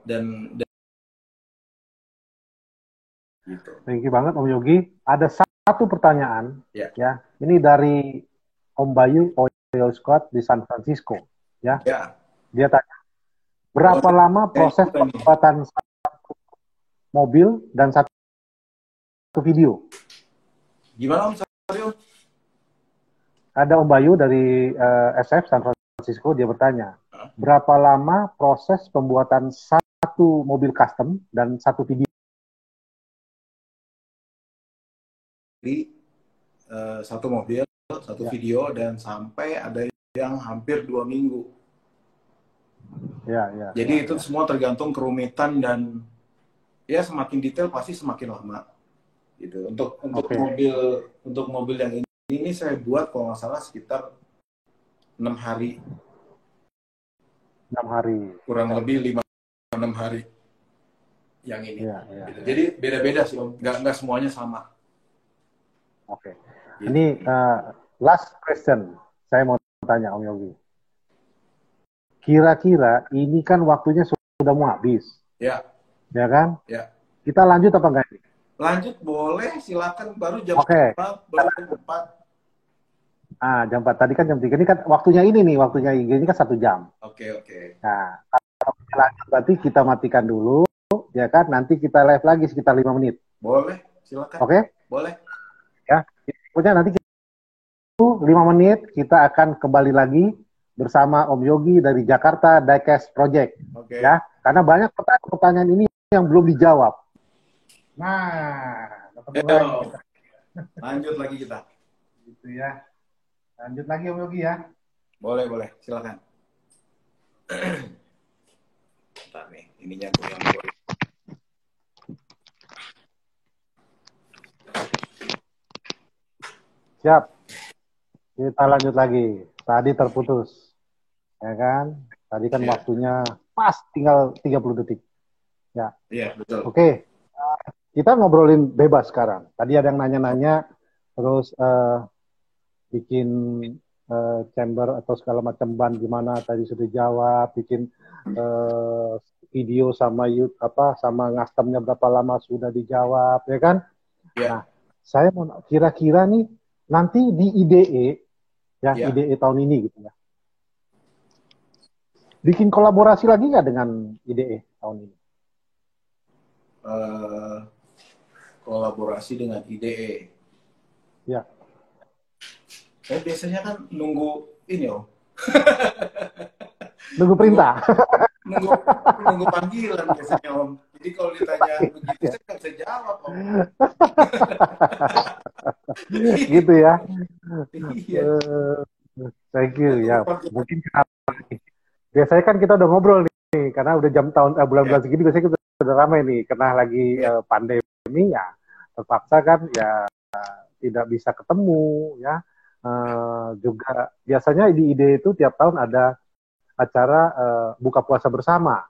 Speaker 2: Dan gitu.
Speaker 3: Thank you banget Om Yogi. Ada satu pertanyaan,
Speaker 2: Ya.
Speaker 3: Ini dari Om Bayu Oil Scott di San Francisco, ya. Dia tanya, berapa lama proses pembuatan satu mobil dan satu video?
Speaker 2: Gimana Om? Sorry Om.
Speaker 3: Ada Om Bayu dari SF San Francisco, dia bertanya, berapa lama proses pembuatan satu mobil custom dan satu video?
Speaker 2: Di satu mobil, satu video, dan sampai ada yang hampir 2 minggu. Jadi itu semua tergantung kerumitan dan ya semakin detail pasti semakin lama. Gitu. Untuk mobil yang ini saya buat kalau nggak salah sekitar 6 hari.
Speaker 3: 6 hari.
Speaker 2: Kurang lebih 5-6 hari yang ini. Gitu. Jadi beda-beda sih Om. Nggak semuanya sama.
Speaker 3: Oke. Ini last question. Saya mau tanya Om Yogi. Kira-kira ini kan waktunya sudah mau habis.
Speaker 2: Ya.
Speaker 3: Ya kan?
Speaker 2: Ya.
Speaker 3: Kita lanjut apa enggak?
Speaker 2: Lanjut boleh, silakan. Baru jam 4, baru jam 4.
Speaker 3: Jam 4. Tadi kan jam 3. Ini kan waktunya ini nih, waktunya IG ini kan 1 jam.
Speaker 2: Oke.
Speaker 3: Nah, kalau kita lanjut berarti kita matikan dulu, ya kan? Nanti kita live lagi sekitar 5 menit.
Speaker 2: Boleh, silakan.
Speaker 3: Oke?
Speaker 2: Boleh.
Speaker 3: Ya, pokoknya nanti 5 menit kita akan kembali lagi bersama Om Yogi dari Jakarta Diecast Project. Ya, karena banyak pertanyaan ini yang belum dijawab. Nah,
Speaker 2: lanjut lagi kita.
Speaker 3: Gitu ya. Lanjut lagi Om Yogi ya.
Speaker 2: Boleh, silakan. Bentar nih, ininya yang boleh.
Speaker 3: Siap. Kita lanjut lagi. Tadi terputus. Ya kan? Tadi kan waktunya pas tinggal 30 detik. Ya.
Speaker 2: Iya, betul.
Speaker 3: Oke. Kita ngobrolin bebas sekarang. Tadi ada yang nanya-nanya, terus bikin chamber atau segala macam ban gimana tadi sudah jawab, bikin video sama sama ngastemnya berapa lama sudah dijawab, ya kan? Nah, saya mau kira-kira nih nanti di IDE IDE tahun ini gitu ya. Bikin kolaborasi lagi nggak dengan IDE tahun ini?
Speaker 2: Kolaborasi dengan IDE.
Speaker 3: Ya.
Speaker 2: Saya biasanya kan nunggu ini Om.
Speaker 3: Nunggu perintah.
Speaker 2: nunggu panggilan biasanya Om. Jadi kalau ditanya begitu saya nggak bisa jawab Om.
Speaker 3: Gitu ya.
Speaker 2: Iya.
Speaker 3: Thank you ya. Mungkin biasanya kan kita udah ngobrol nih karena udah bulan-bulan segini biasanya kita udah ramai nih karena lagi pandemi ya terpaksa kan ya tidak bisa ketemu ya. Juga biasanya di IDE itu tiap tahun ada acara buka puasa bersama,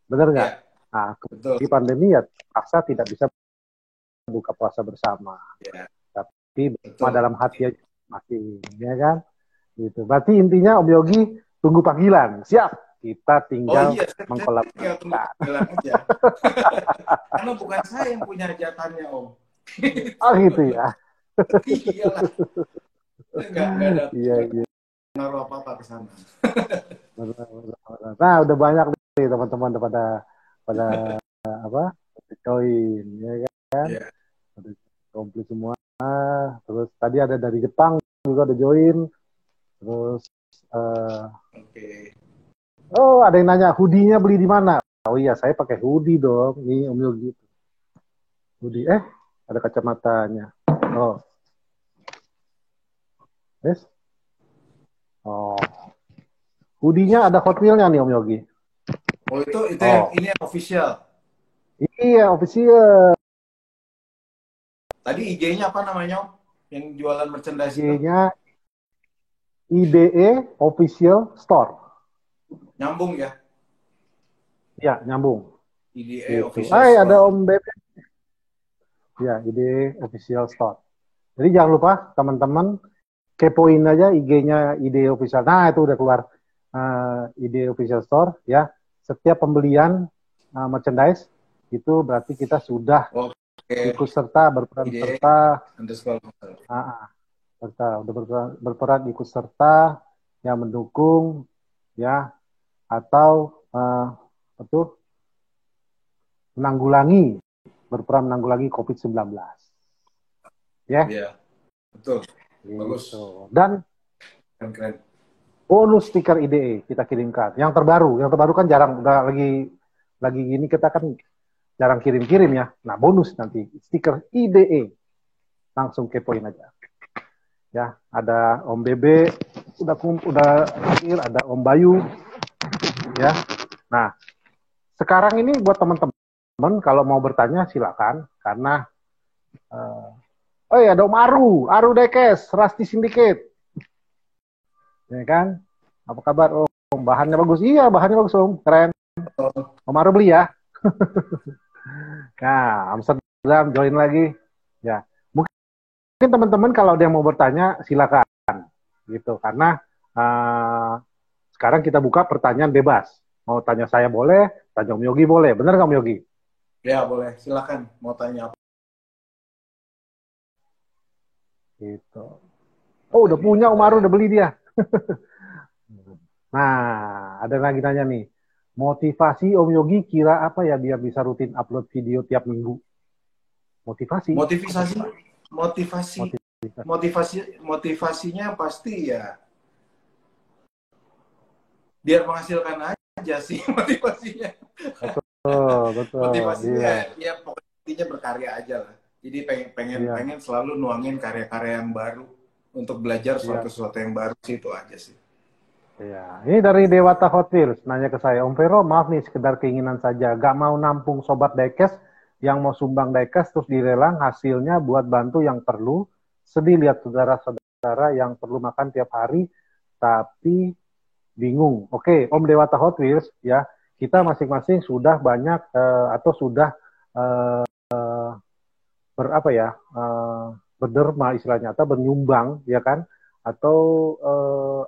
Speaker 3: benar nggak? Nah, di pandemi ya terpaksa tidak bisa buka puasa bersama, tapi dalam hati masih, ya kan? Gitu. Berarti intinya Om Yogi tunggu panggilan, siap Kita
Speaker 2: Oh
Speaker 3: tinggal
Speaker 2: iya, saya tinggal tunggu
Speaker 3: mengkolaborasikan.
Speaker 2: bilang aja. Karena bukan saya yang punya hajatannya, Om.
Speaker 3: Oh gitu ya.
Speaker 2: Iyalah, nggak ada
Speaker 3: Iya, iya.
Speaker 2: pengaruh apa-apa ke sana.
Speaker 3: Benar, benar, benar. Nah, udah banyak nih teman-teman pada pada apa? Join, ya kan?
Speaker 2: Iya,
Speaker 3: Udah komplit semua. Terus tadi ada dari Jepang juga ada join. Terus
Speaker 2: oke.
Speaker 3: oh, ada yang nanya hoodie-nya beli di mana? Oh iya, saya pakai hoodie dong. Nih Om Yogi. Hoodie. Ada kacamatanya. Oh, yes. Oh, hoodie-nya ada Hot Wheel-nya nih Om Yogi.
Speaker 2: Oh itu
Speaker 3: Oh,
Speaker 2: ini yang official.
Speaker 3: iya official.
Speaker 2: Tadi IG-nya apa namanya, Om? Yang jualan merchandise itu?
Speaker 3: IG-nya IDE Official Store.
Speaker 2: Nyambung ya?
Speaker 3: Ya, nyambung.
Speaker 2: IDA
Speaker 3: Gitu.
Speaker 2: Official
Speaker 3: Ada
Speaker 2: Store.
Speaker 3: Om Bebe. Ya, IDE Official Store. Jadi jangan lupa teman-teman kepoin aja IG-nya IDE Official. Nah, itu udah keluar IDE Official Store ya. Setiap pembelian merchandise itu berarti kita sudah
Speaker 2: Oke,
Speaker 3: ikut serta berperan
Speaker 2: IDA
Speaker 3: serta
Speaker 2: underscore.
Speaker 3: udah berperan ikut serta yang mendukung ya atau betul berperan menanggulangi COVID-19 ya
Speaker 2: Iya, betul. Bagus.
Speaker 3: gitu. Dan
Speaker 2: Keren.
Speaker 3: bonus stiker IDE kita kirimkan yang terbaru kan jarang udah lagi gini kita kan jarang kirim ya. Nah bonus nanti stiker IDE langsung kepoin aja ya. Ada Om Bebe udah hadir, ada Om Bayu ya. Nah sekarang ini buat teman-teman kalau mau bertanya silakan karena oh ya ada Om Aru Dekes Rasti Syndicate ya kan. Apa kabar Om? Bahannya bagus. Iya bahannya bagus Om, keren. Om Aru beli ya. Nah Amsterdam join lagi ya. Mungkin teman-teman kalau ada yang mau bertanya silakan gitu karena sekarang kita buka pertanyaan bebas. Mau tanya saya boleh, tanya Om Yogi boleh. Benar nggak Om Yogi?
Speaker 2: Ya boleh, silakan. Mau tanya apa?
Speaker 3: Gitu. Oh udah punya Om Aru, udah beli dia. Nah, ada lagi nanya nih. Motivasi Om Yogi kira apa ya biar bisa rutin upload video tiap minggu? Motivasi?
Speaker 2: Motivasinya pasti ya biar menghasilkan aja sih motivasinya.
Speaker 3: Betul.
Speaker 2: Motivasinya
Speaker 3: Iya.
Speaker 2: ya pokoknya intinya berkarya aja lah. Jadi pengen
Speaker 3: Iya.
Speaker 2: selalu nuangin karya-karya yang baru untuk belajar
Speaker 3: Iya.
Speaker 2: sesuatu yang baru sih, itu aja sih.
Speaker 3: Iya. Ini dari Dewata Hot Wheels nanya ke saya, Om Vero, maaf nih sekedar keinginan saja, gak mau nampung sobat diecast yang mau sumbang diecast terus dilelang hasilnya buat bantu yang perlu. Sedih lihat saudara-saudara yang perlu makan tiap hari tapi bingung. Oke, Om Dewata Hot Wheels ya, kita masing-masing sudah banyak atau sudah berapa ya berderma istilahnya atau bernyumbang ya kan atau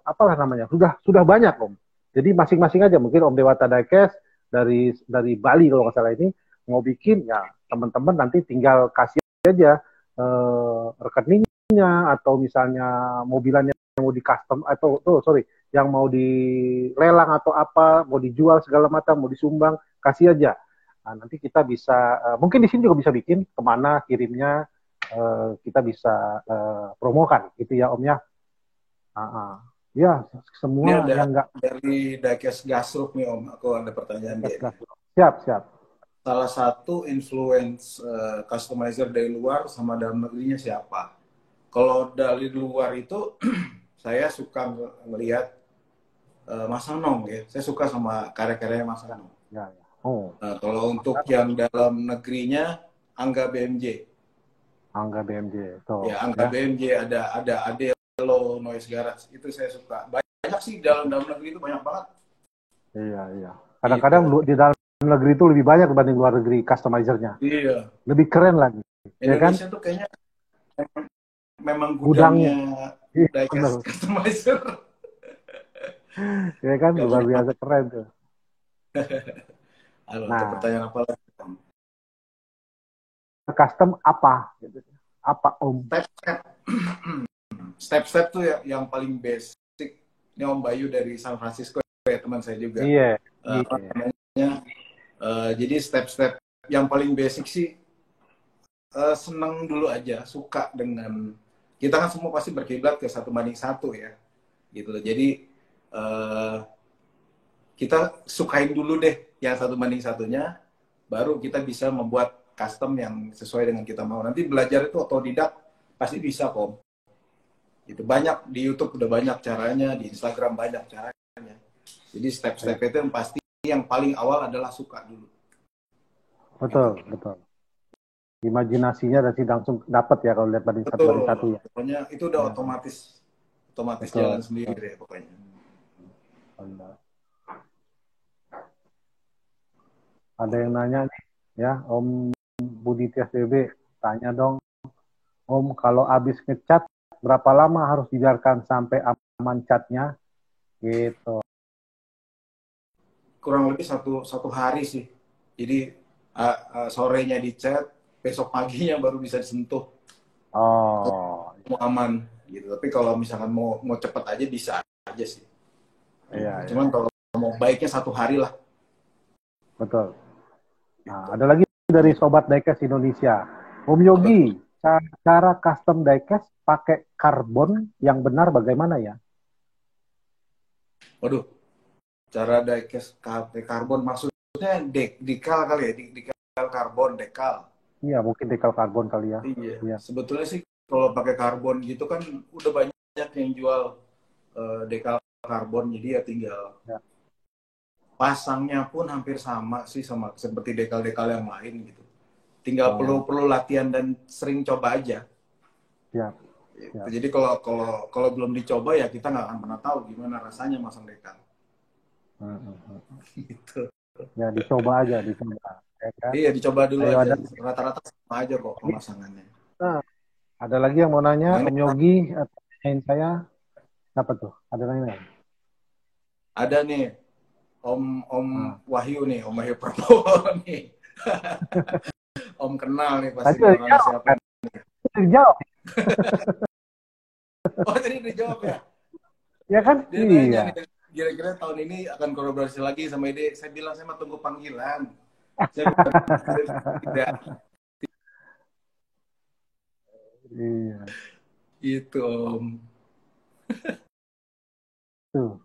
Speaker 3: apalah namanya sudah banyak Om. Jadi masing-masing aja mungkin Om Dewata Diecast dari Bali kalau nggak salah ini mau bikin ya teman-teman nanti tinggal kasih aja rekeningnya atau misalnya mobilannya yang mau di custom atau yang mau dilelang atau apa mau dijual segala macam mau disumbang kasih aja. Nah, nanti kita bisa, mungkin di sini juga bisa bikin kemana kirimnya, kita bisa promokan, gitu ya Om ya. Ya,
Speaker 2: Ini
Speaker 3: semua
Speaker 2: ada
Speaker 3: yang nggak
Speaker 2: dari Diecast Gasruk nih Om, aku ada pertanyaan dia.
Speaker 3: siap.
Speaker 2: Salah satu influence customizer dari luar sama dalam negerinya siapa? Kalau dari luar itu saya suka melihat Mas Anong ya. Saya suka sama karya-karyanya Mas Anong.
Speaker 3: Ya. Oh.
Speaker 2: Nah, kalau untuk yang dalam negerinya Angga BMJ.
Speaker 3: Tuh,
Speaker 2: Ya, Angga BMJ ada Adelo, Noise Garage. Itu saya suka. Banyak sih dalam negeri itu banyak banget.
Speaker 3: Iya. Kadang-kadang di dalam negeri itu lebih banyak dibanding luar negeri customizer-nya.
Speaker 2: Iya.
Speaker 3: Lebih keren lagi.
Speaker 2: Indonesia
Speaker 3: ya kan?
Speaker 2: tuh kayaknya memang
Speaker 3: Gudangnya.
Speaker 2: Diecast customizer.
Speaker 3: Ya kan
Speaker 2: Nggak
Speaker 3: luar
Speaker 2: punya
Speaker 3: biasa keren tuh.
Speaker 2: halo, ada
Speaker 3: Nah,
Speaker 2: pertanyaan apa lagi?
Speaker 3: custom apa? Gitu. Apa Om?
Speaker 2: Step-step. Step-step tuh ya, yang paling basic. Ini Om Bayu dari San Francisco ya, teman saya juga.
Speaker 3: Iya,
Speaker 2: Apa
Speaker 3: iya,
Speaker 2: namanya? Jadi step-step yang paling basic sih, seneng dulu aja, suka dengan, kita kan semua pasti berkiblat ke 1:1 ya, gitu loh. Jadi eh, kita sukain dulu deh yang 1:1-nya, baru kita bisa membuat custom yang sesuai dengan kita mau. Nanti belajar itu otodidak pasti bisa kok. Itu banyak di YouTube, udah banyak caranya, di Instagram banyak caranya. Jadi step-step
Speaker 3: iya.
Speaker 2: itu yang pasti, yang paling awal adalah suka dulu. Gitu.
Speaker 3: Betul, betul. Imajinasinya dan langsung dapat ya kalau lihat banding
Speaker 2: Betul.
Speaker 3: satu ya.
Speaker 2: Pokoknya itu udah
Speaker 3: Ya,
Speaker 2: otomatis, otomatis jalan
Speaker 3: betul,
Speaker 2: sendiri
Speaker 3: betul.
Speaker 2: deh pokoknya.
Speaker 3: Benar. Ada yang nanya nih, ya Om Budi TSDB, tanya dong, Om kalau habis ngecat berapa lama harus dibiarkan sampai aman catnya? Gitu.
Speaker 2: Kurang lebih satu hari sih. Jadi sorenya dicat, besok paginya baru bisa disentuh.
Speaker 3: Oh,
Speaker 2: Mau aman gitu. Tapi kalau misalkan mau mau cepet aja bisa aja sih.
Speaker 3: iya,
Speaker 2: Gitu.
Speaker 3: iya,
Speaker 2: Cuman kalau mau baiknya 1 hari lah.
Speaker 3: betul. Nah,
Speaker 2: Gitu.
Speaker 3: ada lagi dari Sobat Diecast Indonesia. Om
Speaker 2: Apa tuh?
Speaker 3: Yogi, cara custom diecast pakai karbon yang benar bagaimana ya?
Speaker 2: Waduh, cara diecast karbon maksudnya dekal kali ya, dekal karbon, dekal.
Speaker 3: Iya, mungkin decal karbon kali ya.
Speaker 2: Iya,
Speaker 3: Iya,
Speaker 2: sebetulnya sih kalau pakai karbon gitu kan udah banyak yang jual dekal karbon, jadi ya tinggal
Speaker 3: ya,
Speaker 2: pasangnya pun hampir sama sih, sama seperti dekal-dekal yang lain gitu. Tinggal perlu
Speaker 3: oh,
Speaker 2: perlu latihan dan sering coba aja.
Speaker 3: siap,
Speaker 2: Gitu.
Speaker 3: siap.
Speaker 2: Jadi kalau kalau kalau belum dicoba ya kita nggak akan pernah tahu gimana rasanya masang dekal.
Speaker 3: Hmm, hmm, hmm.
Speaker 2: Gitu.
Speaker 3: Ya, dicoba aja, dicoba. Ya kan?
Speaker 2: Iya, dicoba dulu
Speaker 3: Ayo
Speaker 2: aja.
Speaker 3: ada.
Speaker 2: Rata-rata sama aja kok pemasangannya.
Speaker 3: Nah, ada lagi yang mau nanya,
Speaker 2: Nah, ini
Speaker 3: Om Yogi, tanyain saya, apa tuh? Ada nanya?
Speaker 2: ada nih Om Om
Speaker 3: Nah,
Speaker 2: Wahyu nih, Om Wahyu Prabowo nih. Om kenal nih pasti
Speaker 3: tadi
Speaker 2: nih
Speaker 3: udah
Speaker 2: orangnya
Speaker 3: dijawab
Speaker 2: siapa
Speaker 3: kan?
Speaker 2: nih.
Speaker 3: Udah dijawab,
Speaker 2: Oh, tadi udah jawab ya.
Speaker 3: ya kan?
Speaker 2: Dia nanya
Speaker 3: Iya.
Speaker 2: nih, kira-kira tahun ini akan kolaborasi lagi sama Ide. Saya bilang saya mau tunggu panggilan. Saya bukan tidak
Speaker 3: Iya.
Speaker 2: itu Om.
Speaker 3: Tuh,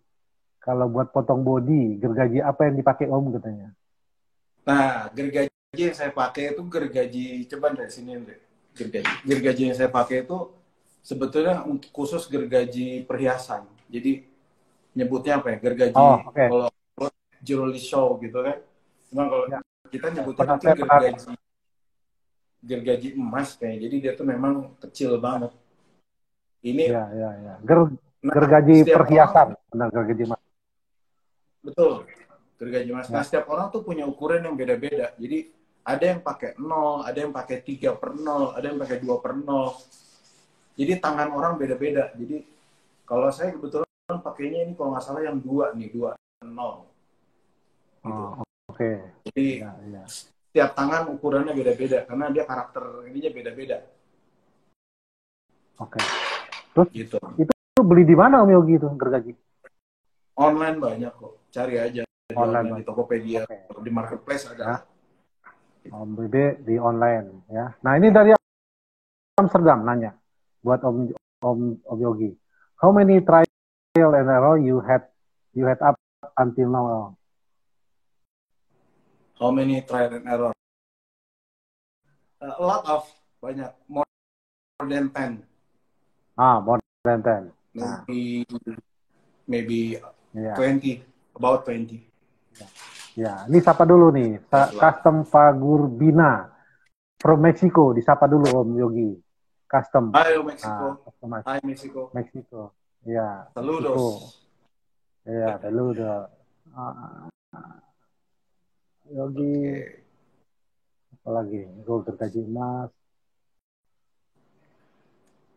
Speaker 3: kalau buat potong body, gergaji apa yang dipakai Om katanya?
Speaker 2: Nah, gergaji yang saya pakai itu gergaji, coba dari sini Andre. Gergaji yang saya pakai itu sebetulnya untuk khusus gergaji perhiasan. Jadi nyebutnya apa ya? Gergaji,
Speaker 3: Oh, oke.
Speaker 2: kalau jewelry show gitu kan. Cuma kalau
Speaker 3: Ya,
Speaker 2: kita nyebutnya
Speaker 3: pernah
Speaker 2: mungkin
Speaker 3: saya pernah lihat.
Speaker 2: gergaji emas kayak. Jadi dia tuh memang kecil banget. Ini,
Speaker 3: Ya, ya, ya.
Speaker 2: nah,
Speaker 3: Gergaji
Speaker 2: setiap orang,
Speaker 3: perhiasan, benar gergaji emas.
Speaker 2: betul, gergaji emas. Nah,
Speaker 3: Ya,
Speaker 2: setiap orang tuh punya ukuran yang beda-beda. Jadi ada yang pakai 0, ada yang pakai 3/0, ada yang pakai 2/0. Jadi tangan orang beda-beda. Jadi kalau saya kebetulan pakainya ini kalau nggak salah yang 2 nih, 2/0 gitu.
Speaker 3: oh, oke.
Speaker 2: Jadi
Speaker 3: Ya, ya.
Speaker 2: setiap tangan ukurannya beda-beda karena dia karakter ininya beda-beda
Speaker 3: Oke. Terus
Speaker 2: gitu.
Speaker 3: itu beli di mana Om Yogi itu gergaji?
Speaker 2: Online banyak kok, cari aja di
Speaker 3: Online,
Speaker 2: online, di
Speaker 3: Bang.
Speaker 2: Tokopedia,
Speaker 3: Oke.
Speaker 2: di marketplace ada
Speaker 3: Ya,
Speaker 2: lah.
Speaker 3: Om Bebe di online ya. Nah, ini dari Amsterdam nanya buat Om Yogi. How many trial and error you had up until now?
Speaker 2: How many trial and error? A lot of, banyak, more than 10,
Speaker 3: Ah, more than 10. Nah,
Speaker 2: maybe
Speaker 3: ya.
Speaker 2: 20, about 20.
Speaker 3: Ya, ini sapa dulu nih. Custom Fagurbina from Mexico. Disapa dulu Om Yogi. Custom.
Speaker 2: Hai
Speaker 3: Ah,
Speaker 2: Mexico,
Speaker 3: customize.
Speaker 2: hai Mexico,
Speaker 3: Mexico. Ya, Mexico.
Speaker 2: saludos.
Speaker 3: Ya, dulu udah. Ah, Yogi.
Speaker 2: Oke.
Speaker 3: Apalagi? Gold gergaji emas.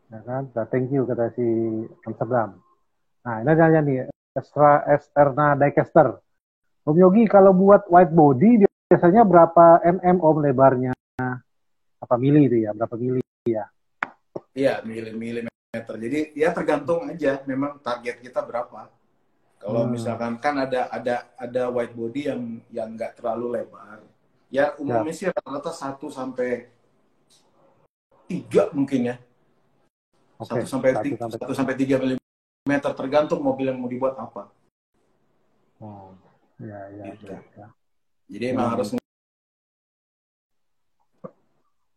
Speaker 3: Ya kan? Nah, thank you kata si Amsterdam. Nah, ini nanya nih. Esterna Dicaster. Om Yogi, kalau buat white body biasanya berapa Om lebarnya? Apa mili itu ya? Berapa mili ya?
Speaker 2: Iya, milimeter. Jadi ya tergantung aja memang target kita berapa. Kalau misalkan kan ada white body yang nggak terlalu lebar. Ya umumnya sih rata-rata 1 sampai 3 mungkin ya.
Speaker 3: Oke,
Speaker 2: 1 sampai 3 milimeter tergantung mobil yang mau dibuat apa.
Speaker 3: Oh, ya.
Speaker 2: Gitu. Jadi emang harus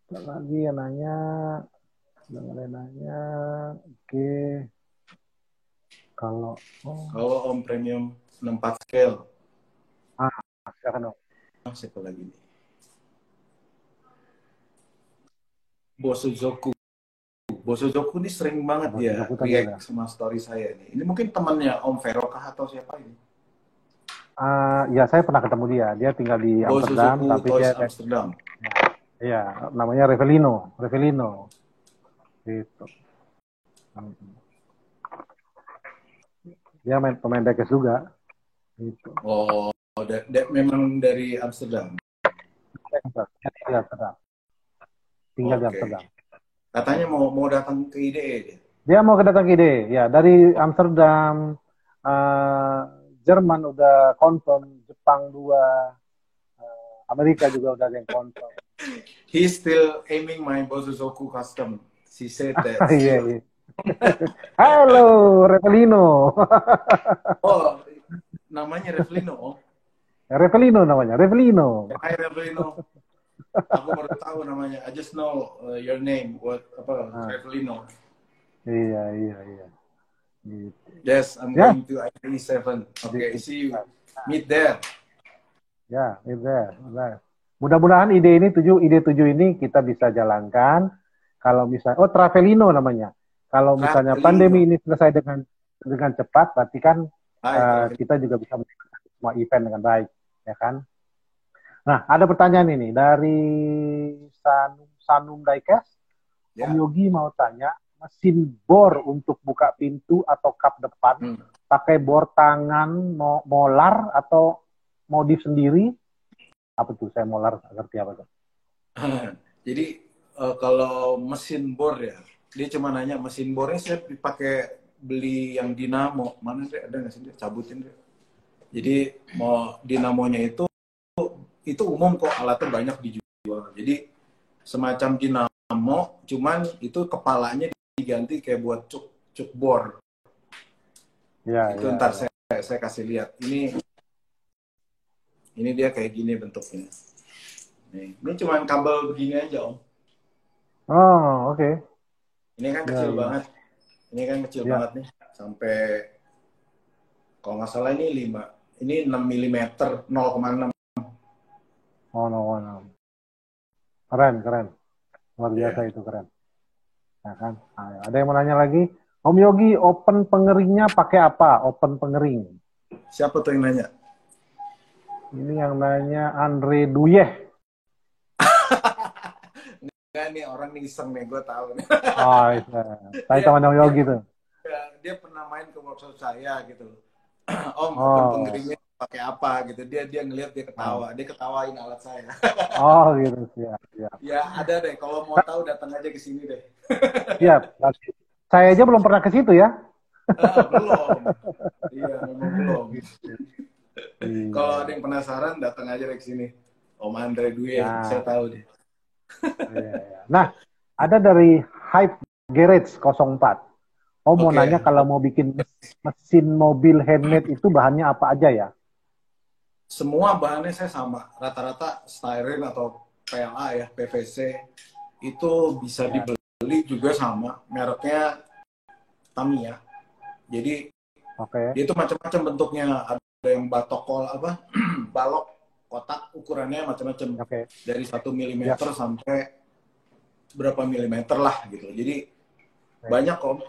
Speaker 3: lagi yang nanya, oke. Kalau
Speaker 2: Om premium 64 scale.
Speaker 3: Silakan Om.
Speaker 2: Siapa lagi nih? Bosozoku ini sering banget ya react sama story saya nih. Ini mungkin temannya Om Vero kah atau siapa ini?
Speaker 3: Ya saya pernah ketemu dia. Dia tinggal di Amsterdam, tapi dia
Speaker 2: Amsterdam.
Speaker 3: Ya, namanya Revelino. Gitu. Dia pemain diecast juga. Gitu.
Speaker 2: Oh, memang dari Amsterdam.
Speaker 3: Tinggal di Amsterdam.
Speaker 2: Katanya mau datang ke IDE.
Speaker 3: Dia mau datang ke IDE. Ya, dari Amsterdam, Jerman udah confirm, Jepang 2, Amerika juga udah ada yang confirm.
Speaker 2: He's still aiming my Bosozoku custom. She said that.
Speaker 3: Iya. Halo, Revelino.
Speaker 2: Oh, namanya Revelino.
Speaker 3: Revelino namanya, Revelino.
Speaker 2: Hai Revelino. Aku baru tahu namanya. I just know your name. Revelino.
Speaker 3: Iya. Gitu.
Speaker 2: Yes, I'm going to IE7. Okay, see you. Meet there.
Speaker 3: Ya, meet there. Mudah-mudahan ide 7 ini kita bisa jalankan. Kalau misalnya, Travelino namanya. Kalau misalnya pandemi ini selesai dengan cepat, berarti kan kita juga bisa melakukan semua event dengan baik, ya kan? Nah, ada pertanyaan ini dari Sanum Diecast. Om Yogi mau tanya, mesin bor untuk buka pintu atau kap depan, pakai bor tangan molar atau modif sendiri? Apa tuh? Saya molar ngerti apa tuh?
Speaker 2: Jadi kalau mesin bor ya, dia cuma nanya mesin bornya saya pakai beli yang dinamo. Mana deh, ada nggak sih? Cabutin deh. Jadi mau dinamonya itu umum kok, alatnya banyak dijual. Jadi semacam dinamo, cuman itu kepalanya diganti kayak buat cuk bor. Itu ntar saya kasih lihat. Ini dia kayak gini bentuknya. Nih, ini cuma kabel begini aja Om.
Speaker 3: Oh, oke.
Speaker 2: Ini kan kecil banget. Ini kan kecil banget nih. Sampai kalau nggak salah ini 5. Ini 6 mm, 0,6.
Speaker 3: Oh, 0,6. Keren. Luar biasa itu, keren. Nah, kan? Ada yang mau nanya lagi? Om Yogi, open pengeringnya pakai apa? Open pengering.
Speaker 2: Siapa tuh yang nanya?
Speaker 3: Ini yang nanya Andre Duyeh.
Speaker 2: Enggak nih, orang nih iseng nih, gue tahu nih.
Speaker 3: Oh, iya. Saya teman Om Yogi tuh.
Speaker 2: Dia pernah main ke workshop saya gitu. Om, open pengeringnya pakai apa gitu. Dia ngeliat, dia ketawa. Dia ketawain alat saya.
Speaker 3: Oh, gitu. Siap.
Speaker 2: Ya, ada deh. Kalau mau tahu datang aja ke sini deh.
Speaker 3: Siap. Saya aja belum pernah ke situ ya.
Speaker 2: Belum. Iya, memang belum. Kalau ada yang penasaran, datang aja ke sini. Om Andre Dwi, saya tahu deh.
Speaker 3: Nah, ada dari Hype Garage 04. Mau nanya kalau mau bikin mesin mobil handmade itu bahannya apa aja ya?
Speaker 2: Semua bahannya saya sama. Rata-rata styrene atau PLA ya, PVC. Itu bisa dibeli juga sama. Mereknya Tamiya. Jadi dia itu macam-macam bentuknya. Ada yang balok kotak, ukurannya macam-macam. Dari 1 mm sampai berapa milimeter lah gitu. Jadi banyak kok.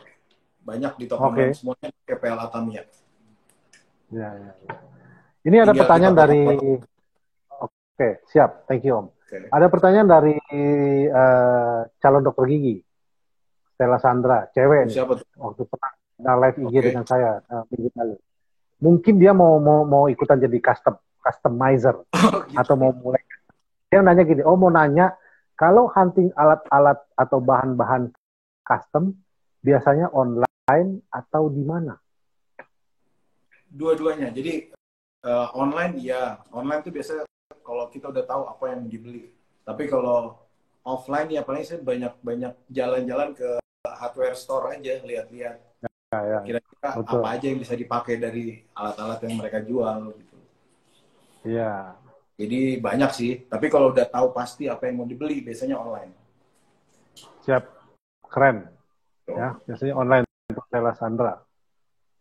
Speaker 2: Banyak di toko semuanya pakai PLA Tamiya.
Speaker 3: Ya. Ini ada pertanyaan dari siap. Thank you Om. Ada pertanyaan dari calon dokter gigi. Stella Sandra, cewek nih.
Speaker 2: Siapa tuh?
Speaker 3: Waktu pernah live IG dengan saya minggu lalu. mungkin dia mau ikutan jadi customizer
Speaker 2: Oh, gitu.
Speaker 3: atau mau mulai. Dia nanya gini, mau nanya kalau hunting alat-alat atau bahan-bahan custom biasanya online atau di mana?
Speaker 2: Dua-duanya. Jadi online iya, online tuh biasanya kalau kita udah tahu apa yang dibeli. Tapi kalau offline ya paling saya banyak jalan-jalan ke hardware store aja, lihat-lihat
Speaker 3: Ya,
Speaker 2: kira-kira
Speaker 3: betul.
Speaker 2: apa aja yang bisa dipakai dari alat-alat yang mereka jual gitu.
Speaker 3: Iya,
Speaker 2: Jadi banyak sih, tapi kalau udah tahu pasti apa yang mau dibeli biasanya online.
Speaker 3: siap, keren.
Speaker 2: Tuh.
Speaker 3: Ya, biasanya online untuk Stella Sandra.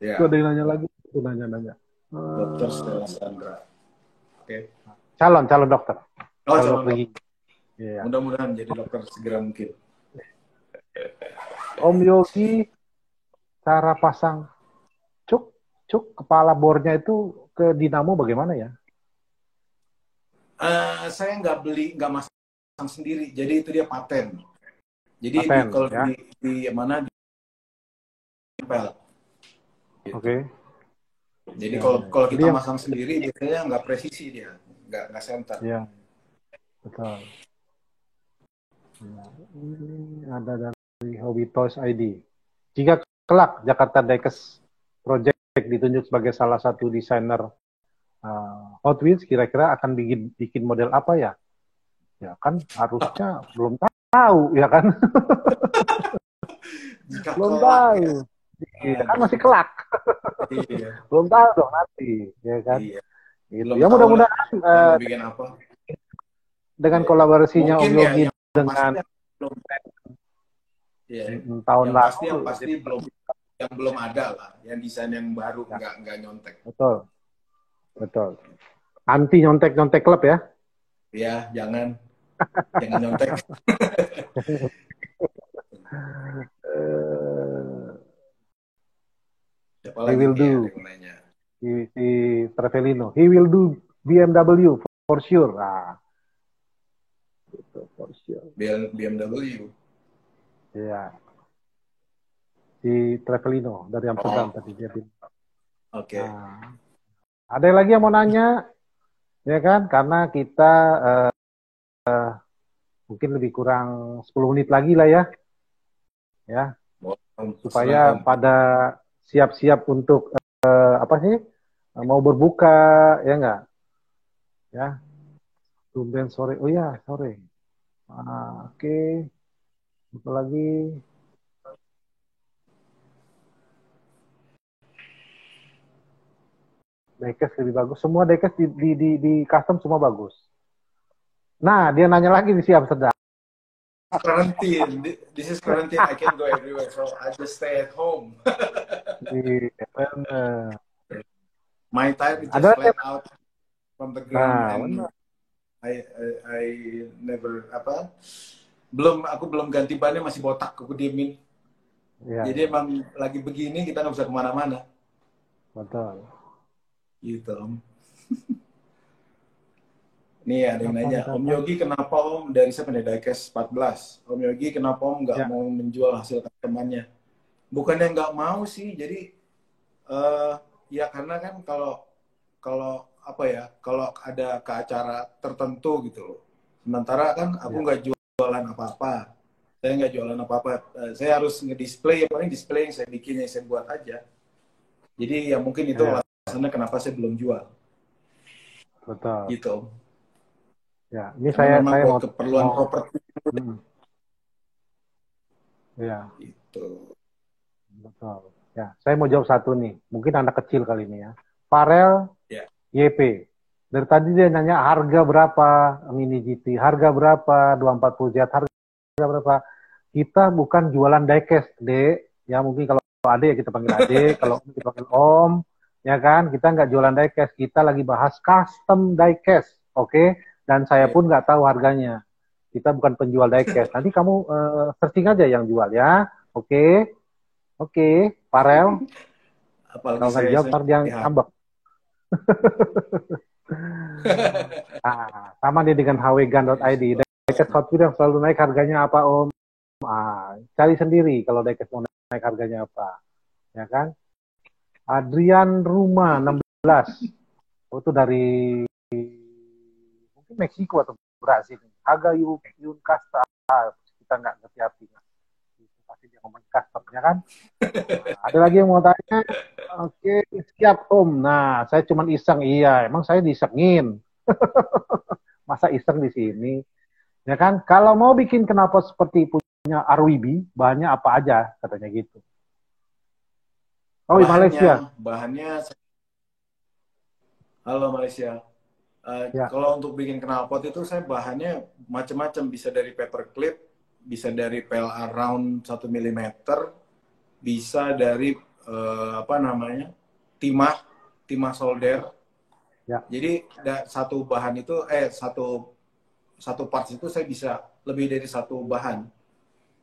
Speaker 3: Itu
Speaker 2: Ya,
Speaker 3: ada yang nanya lagi, itu nanya-nanya.
Speaker 2: Dokter Stella Sandra. Oke.
Speaker 3: Calon dokter,
Speaker 2: Oh,
Speaker 3: calon
Speaker 2: calon
Speaker 3: dokter
Speaker 2: dokter.
Speaker 3: gigi. Iya.
Speaker 2: Mudah-mudahan jadi dokter segera mungkin.
Speaker 3: Om Yogi, cara pasang cuk kepala bornya itu ke dinamo bagaimana ya?
Speaker 2: Saya nggak masang sendiri, jadi itu dia paten. Jadi
Speaker 3: Paten,
Speaker 2: kalau
Speaker 3: ya.
Speaker 2: di mana di tempel. Gitu.
Speaker 3: Oke.
Speaker 2: Jadi
Speaker 3: Ya,
Speaker 2: kalau
Speaker 3: ya.
Speaker 2: kalau
Speaker 3: Jadi
Speaker 2: kita
Speaker 3: yang
Speaker 2: masang sendiri biasanya nggak presisi dia, nggak center.
Speaker 3: ya, betul. Ya. Ini ada dari Hobby Toys ID. Jika kelak Jakarta Diecast Project ditunjuk sebagai salah satu desainer Hot Wheels, kira-kira akan bikin model apa ya? Ya kan harusnya belum tahu ya kan?
Speaker 2: Jika
Speaker 3: Belum
Speaker 2: kelak
Speaker 3: tahu.
Speaker 2: ya.
Speaker 3: Iya, kan
Speaker 2: Aduh.
Speaker 3: masih kelak.
Speaker 2: Iya.
Speaker 3: Belum tahu dong nanti, ya kan?
Speaker 2: Iya.
Speaker 3: Gitu.
Speaker 2: Belum
Speaker 3: Ya
Speaker 2: tahu lah
Speaker 3: mudah-mudahan
Speaker 2: dia mau bikin apa.
Speaker 3: dengan
Speaker 2: Iya, iya.
Speaker 3: kolaborasinya Om
Speaker 2: Mungkin ya
Speaker 3: Yogi
Speaker 2: yang
Speaker 3: dengan
Speaker 2: pasti belum. Iya.
Speaker 3: tahun
Speaker 2: Yang
Speaker 3: lalu,
Speaker 2: pasti belum ada lah. Yang desain yang baru
Speaker 3: ya,
Speaker 2: nggak nyontek.
Speaker 3: betul, betul. Anti nyontek klub ya.
Speaker 2: Ya, jangan nyontek. Siapa
Speaker 3: He
Speaker 2: lagi
Speaker 3: will
Speaker 2: nih
Speaker 3: do,
Speaker 2: ada yang nanya.
Speaker 3: si Travelino. He will do BMW for sure. Itu for sure.
Speaker 2: BMW.
Speaker 3: Ya, si Travelino dari Amsterdam tadi dia bilang.
Speaker 2: Oke.
Speaker 3: Ada yang lagi yang mau nanya, ya kan? Karena kita mungkin lebih kurang 10 menit lagi lah ya, supaya pada siap-siap untuk apa sih? Mau berbuka, ya enggak? Ya, tumben sore. Oh ya, sore. Oke. Apa lagi? Diecast lebih bagus. Semua diecast di custom semua bagus. Nah, dia nanya lagi di siap sedang.
Speaker 2: Quarantine. This is quarantine. I can't go everywhere, so I just stay at home. My type is just flat out from the ground, and I never aku belum ganti bannya, masih botak, aku diemin. Jadi emang lagi begini kita nggak bisa kemana-mana.
Speaker 3: Betul.
Speaker 2: Gitu Om. Nih ada yang nanya, Om Yogi kenapa Om dari siapa nih, Diecast 14? Om Yogi kenapa Om nggak mau menjual hasil customannya? Bukannya nggak mau sih, jadi ya karena kan kalau ada ke acara tertentu gitu loh. Sementara kan aku nggak jualan apa-apa. Saya nggak jualan apa-apa. Saya harus ngedisplay, paling display yang saya bikin, yang saya buat aja. Jadi ya mungkin itu alasannya kenapa saya belum jual.
Speaker 3: Betul.
Speaker 2: Gitu.
Speaker 3: Ya, ini
Speaker 2: karena
Speaker 3: saya
Speaker 2: mau keperluan properti.
Speaker 3: Ya.
Speaker 2: Gitu.
Speaker 3: Betul. Ya, saya mau jawab satu nih. Mungkin anak kecil kali ini ya. Farel YP. Dari tadi dia nanya harga berapa Mini GT, harga berapa 240Z, harga berapa. Kita bukan jualan diecast, Dek. Ya mungkin kalau Ade ya kita panggil Ade, kalau kita panggil Om, ya kan? Kita nggak jualan diecast, kita lagi bahas custom diecast, oke? Dan saya pun nggak tahu harganya. Kita bukan penjual diecast. Nanti kamu searching aja yang jual ya, oke? Oke, Farel. Kalau nggak dijawab, ntar dia ngambek. Sama nih dengan hwegan.id. Diecast Hot Wheels yang selalu naik harganya apa Om? Cari sendiri kalau diecast mau naik harganya apa, ya kan? Adrian Ruma 16. Oh, itu dari mungkin Meksiko atau Brasil. Haga Yun Kasta. Kita nggak ngerti artinya. Itu pasti dia ngomong customnya kan. Nah, ada lagi yang mau tanya? Oke, siap Om. Nah, saya cuma iseng. Iya, emang saya disengin. Masa iseng di sini? Ya kan? Kalau mau bikin knalpot seperti punya RWB, bahannya apa aja? Katanya gitu. Oh, di Malaysia.
Speaker 2: Bahannya, halo Malaysia.
Speaker 3: Ya.
Speaker 2: Kalau untuk bikin knalpot itu saya bahannya macam-macam, bisa dari paperclip, bisa dari PLA round 1 mm, bisa dari apa namanya? timah solder.
Speaker 3: Ya.
Speaker 2: Jadi satu bahan itu satu parts itu saya bisa lebih dari satu bahan.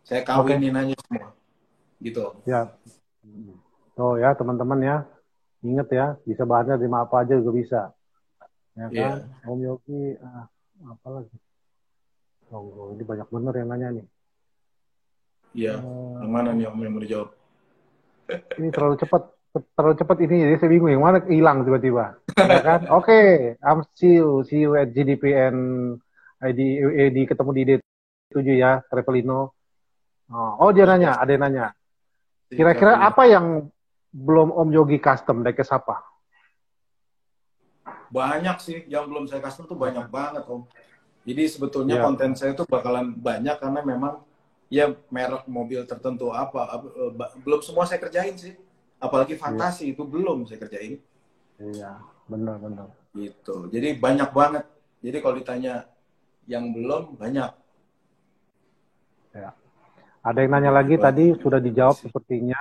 Speaker 2: Saya kawinin aja semua. Gitu.
Speaker 3: Ya. Oh ya, teman-teman ya. Ingat ya, bisa bahannya dari apa aja juga bisa. Ya kan?
Speaker 2: Yeah.
Speaker 3: Om Yogi, apa lagi? Oh, ini banyak bener yang nanya nih.
Speaker 2: Iya. Yang mana nih Om yang mau dijawab?
Speaker 3: Ini terlalu cepat ini, jadi saya bingung yang mana hilang tiba-tiba. Ya kan? Oke, see you at GDPN di ketemu di D7 ya, Travelino. Oh, dia nanya, ada yang nanya. Kira-kira apa yang belum Om Yogi custom dari apa?
Speaker 2: Banyak sih, yang belum saya custom tuh banyak banget Om. Jadi sebetulnya konten saya tuh bakalan banyak karena memang ya merek mobil tertentu belum semua saya kerjain sih. Apalagi fantasi itu belum saya kerjain.
Speaker 3: Iya, benar.
Speaker 2: Gitu. Jadi banyak banget. Jadi kalau ditanya yang belum banyak.
Speaker 3: Ya. Ada yang nanya lagi tadi sudah dijawab sepertinya,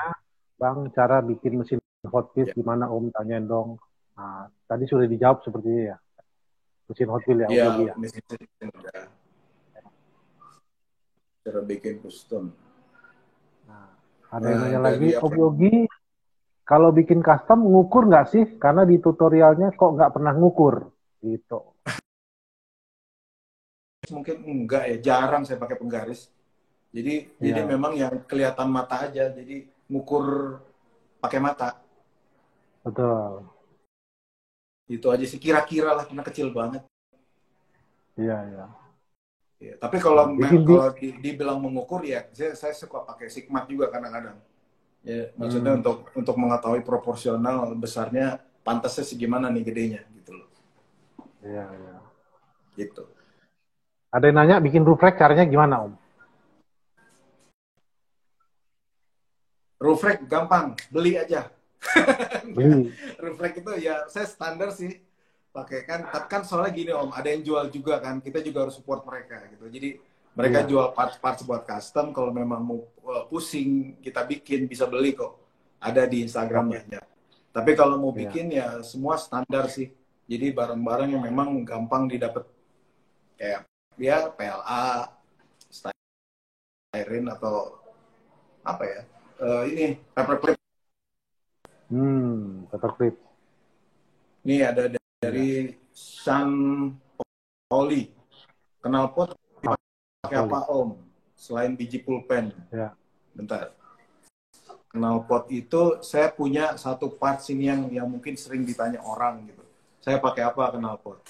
Speaker 3: Bang, cara bikin mesin Hot Wheels gimana Om, tanyain dong. Nah, tadi sudah dijawab sepertinya ya. Mesin Hot Wheels ya, Om Yogi ya.
Speaker 2: Mesin udah. Cara bikin custom.
Speaker 3: Nah, ada yang nanya lagi, Om Yogi, kalau bikin custom ngukur nggak sih? Karena di tutorialnya kok nggak pernah ngukur, gitu.
Speaker 2: Mungkin enggak ya, jarang saya pakai penggaris. Jadi memang yang kelihatan mata aja, jadi ngukur pakai mata.
Speaker 3: Betul.
Speaker 2: Itu aja sih, kira-kira lah, karena kecil banget.
Speaker 3: Iya.
Speaker 2: Ya, tapi kalau dibilang mengukur ya, saya suka pakai sigmat juga kadang-kadang. Ya, maksudnya untuk mengetahui proporsional besarnya, pantasnya segimana nih gedenya gitu loh.
Speaker 3: Iya.
Speaker 2: Gitu.
Speaker 3: Ada yang nanya bikin roof rack caranya gimana Om?
Speaker 2: Roof rack gampang, beli aja.
Speaker 3: Beli.
Speaker 2: Roof rack itu ya saya standar sih pakai kan, tapi kan soalnya gini Om, ada yang jual juga kan, kita juga harus support mereka gitu. Jadi mereka jual parts buat custom, kalau memang mau pusing kita bikin bisa beli kok, ada di Instagram banyak. Tapi kalau mau bikin ya semua standar sih. Jadi barang-barang yang memang gampang didapat, kayak ya PLA, styrene atau apa ya, ini paperclip.
Speaker 3: Paperclip.
Speaker 2: Ini ada dari Sun Oli. Knalpot pakai apa Om? Selain biji pulpen.
Speaker 3: Ya.
Speaker 2: Bentar. Knalpot itu saya punya satu parts ini yang mungkin sering ditanya orang gitu. Saya pakai apa knalpot?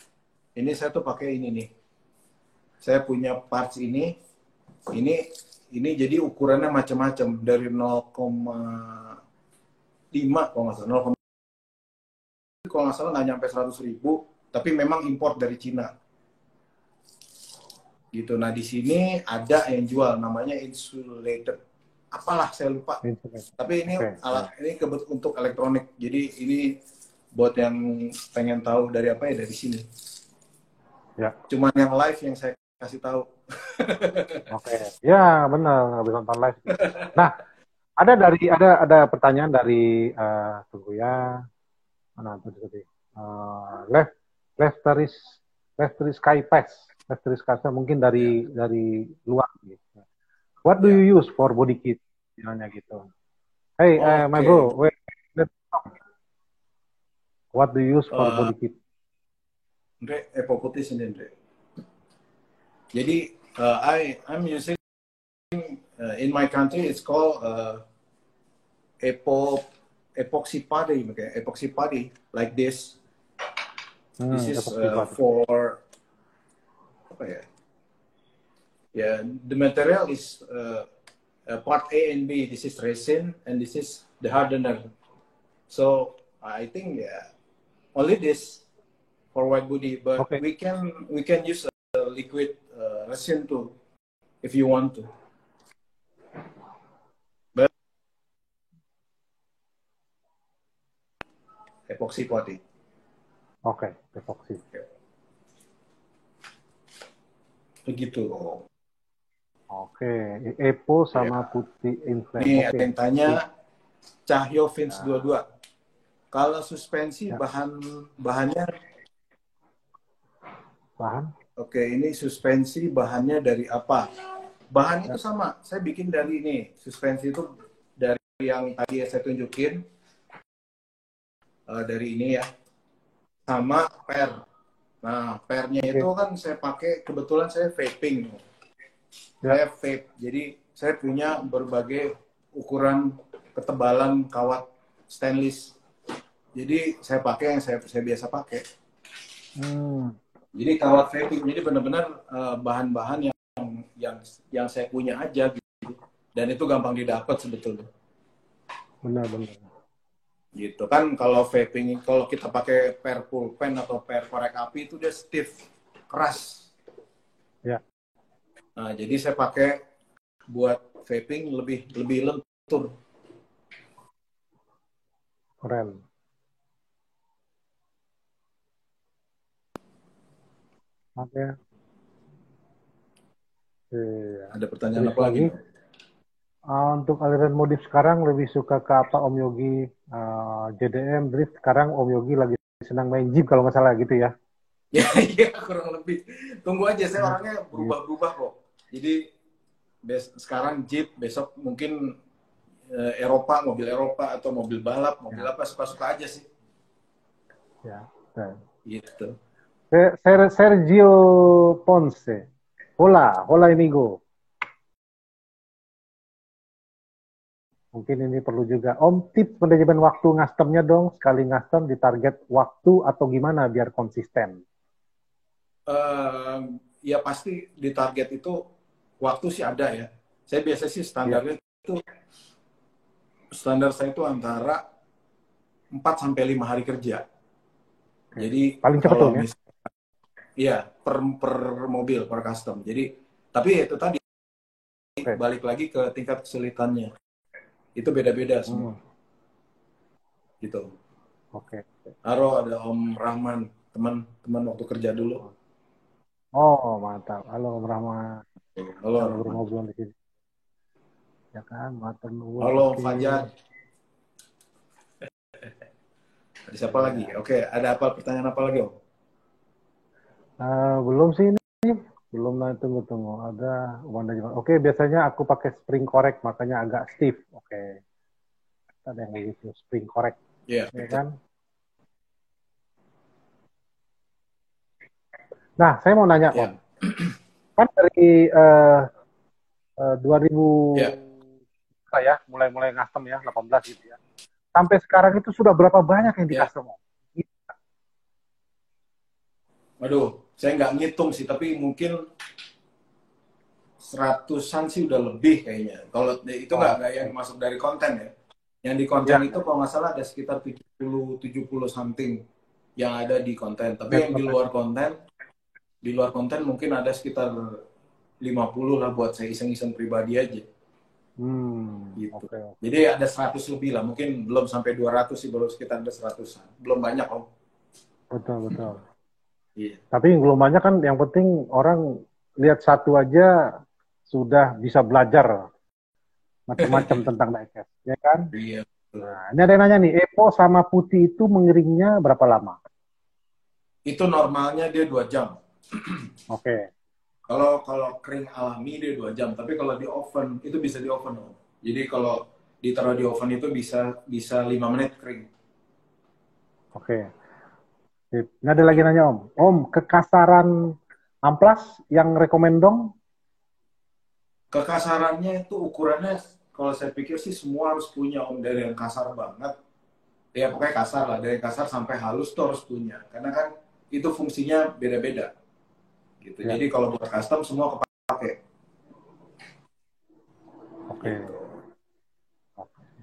Speaker 2: Ini saya tuh pakai ini nih. Saya punya parts ini jadi ukurannya macam-macam, dari 0,5 kalau nggak salah, kalau nggak salah nggak nyampe 100.000, tapi memang import dari Cina. Gitu. Nah di sini ada yang jual namanya insulated, apalah saya lupa. Tapi ini alat ini untuk elektronik. Jadi ini buat yang pengen tahu dari apa ya, dari sini. Ya. Cuman yang live yang saya kasih tahu.
Speaker 3: Ya benar, nggak bisa nonton live. Nah, ada pertanyaan dari tunggu ya. Mana tadi? Lefteris Skypass. Lefteris Skypass mungkin dari luar gitu. What do you use for body kit? Bilangnya gitu. Hey, my bro, wait, let's talk. What do you use for body kit?
Speaker 2: Andre, putih sini Andre. Jadi I'm using in my country it's called epoxy putty like this. This is
Speaker 3: epoxy putty.
Speaker 2: for apa ya? Yeah, the material is part A and B. This is resin and this is the hardener. So I think only this for white body, but
Speaker 3: Okay.
Speaker 2: we can use a liquid resin too if you want to. But epoxy putty.
Speaker 3: Oke, epoxy.
Speaker 2: Begitu.
Speaker 3: Oke, Epo sama putih inflame.
Speaker 2: Ini
Speaker 3: Oke.
Speaker 2: ada yang tanya Cahyo Vince 22. Kalau suspensi
Speaker 3: Ya.
Speaker 2: bahannya
Speaker 3: Bahan?
Speaker 2: oke, ini suspensi bahannya dari apa? Bahan itu sama. Saya bikin dari ini. Suspensi itu dari yang tadi saya tunjukin. Dari ini ya. Sama per. Nah, pernya itu kan saya pakai, kebetulan saya vaping. Saya vape. Jadi saya punya berbagai ukuran ketebalan kawat stainless. Jadi saya pakai yang saya biasa pakai. Jadi kawat vaping. Jadi benar-benar bahan-bahan yang saya punya aja gitu. Dan itu gampang didapat sebetulnya.
Speaker 3: Benar-benar.
Speaker 2: Gitu kan, kalau vaping, kalau kita pakai per pulpen atau per korek api itu dia stiff, keras.
Speaker 3: Ya.
Speaker 2: Nah, jadi saya pakai buat vaping lebih lentur.
Speaker 3: Keren. Oke.
Speaker 2: Ada pertanyaan
Speaker 3: Terus
Speaker 2: apa lagi?
Speaker 3: Untuk aliran modif sekarang lebih suka ke apa Om Yogi? JDM, drift. Sekarang Om Yogi lagi senang main Jeep kalau nggak salah gitu ya?
Speaker 2: Ya, kurang lebih. Tunggu aja, saya orangnya berubah-berubah kok. Jadi sekarang Jeep, besok mungkin mobil Eropa atau mobil balap, mobil apa, suka-suka aja sih.
Speaker 3: Ya.
Speaker 2: Gitu.
Speaker 3: Sergio Ponce. Hola amigo. Mungkin ini perlu juga. Om, tips manajemen waktu ngastemnya dong. Sekali ngastem di target waktu atau gimana biar konsisten?
Speaker 2: Ya pasti di target itu waktu sih ada ya. Saya biasa sih standarnya itu, standar saya itu antara 4 sampai 5 hari kerja. Jadi
Speaker 3: paling cepat dong ya?
Speaker 2: Iya, per mobil, per custom. Jadi, tapi itu tadi balik lagi ke tingkat kesulitannya. Itu beda-beda semua. Gitu.
Speaker 3: Oke.
Speaker 2: Halo, ada Om Rahman, teman waktu kerja dulu.
Speaker 3: Oh, mantap. Halo Om Rahman.
Speaker 2: Halo.
Speaker 3: Ngobrol di sini. Ya kan, mantap.
Speaker 2: Halo, Fajar. Ada siapa lagi? Oke, ada apa pertanyaan apa lagi, Om?
Speaker 3: Belum sih ini. Belum, tunggu. Ada Oke, biasanya aku pakai spring correct, makanya agak stiff. Oke. Ada yang begitu, spring correct.
Speaker 2: Iya.
Speaker 3: Ya kan? Nah, saya mau nanya, Om. Kan dari 2000 ya, mulai custom ya, 18 gitu ya. Sampai sekarang itu sudah berapa banyak yang di custom, Om?
Speaker 2: Waduh, saya nggak ngitung sih, tapi mungkin 100-an sih udah lebih kayaknya. Kalau itu nggak yang masuk dari konten ya. Yang di konten itu kalau nggak salah ada sekitar 70 something yang ada di konten. Tapi yang di luar konten mungkin ada sekitar 50 lah buat saya iseng-iseng pribadi aja. Gitu.
Speaker 3: Okay.
Speaker 2: Jadi ada 100 lebih lah. Mungkin belum sampai 200 sih, baru sekitar ada 100-an. Belum banyak, Om.
Speaker 3: Betul.
Speaker 2: Iya.
Speaker 3: Tapi yang belum banyak kan, yang penting orang lihat satu aja sudah bisa belajar macam-macam tentang diecast, ya kan?
Speaker 2: Iya.
Speaker 3: Nah, ini ada yang nanya nih, Epo sama putih itu mengeringnya berapa lama?
Speaker 2: Itu normalnya dia 2 jam.
Speaker 3: Oke.
Speaker 2: Kalau kering alami dia 2 jam, tapi kalau di oven itu bisa di oven, Om. Jadi kalau ditaruh di oven itu bisa 5 menit kering.
Speaker 3: Oke. Ini ada lagi nanya, Om. Om, kekasaran amplas yang rekomend dong?
Speaker 2: Kekasarannya itu ukurannya, kalau saya pikir sih semua harus punya, Om. Dari yang kasar banget Ya pokoknya kasar lah, dari kasar sampai halus tuh harus punya. Karena kan itu fungsinya beda-beda. Gitu.
Speaker 3: Ya.
Speaker 2: Jadi kalau buat custom semua kepake.
Speaker 3: Oke.
Speaker 2: Gitu.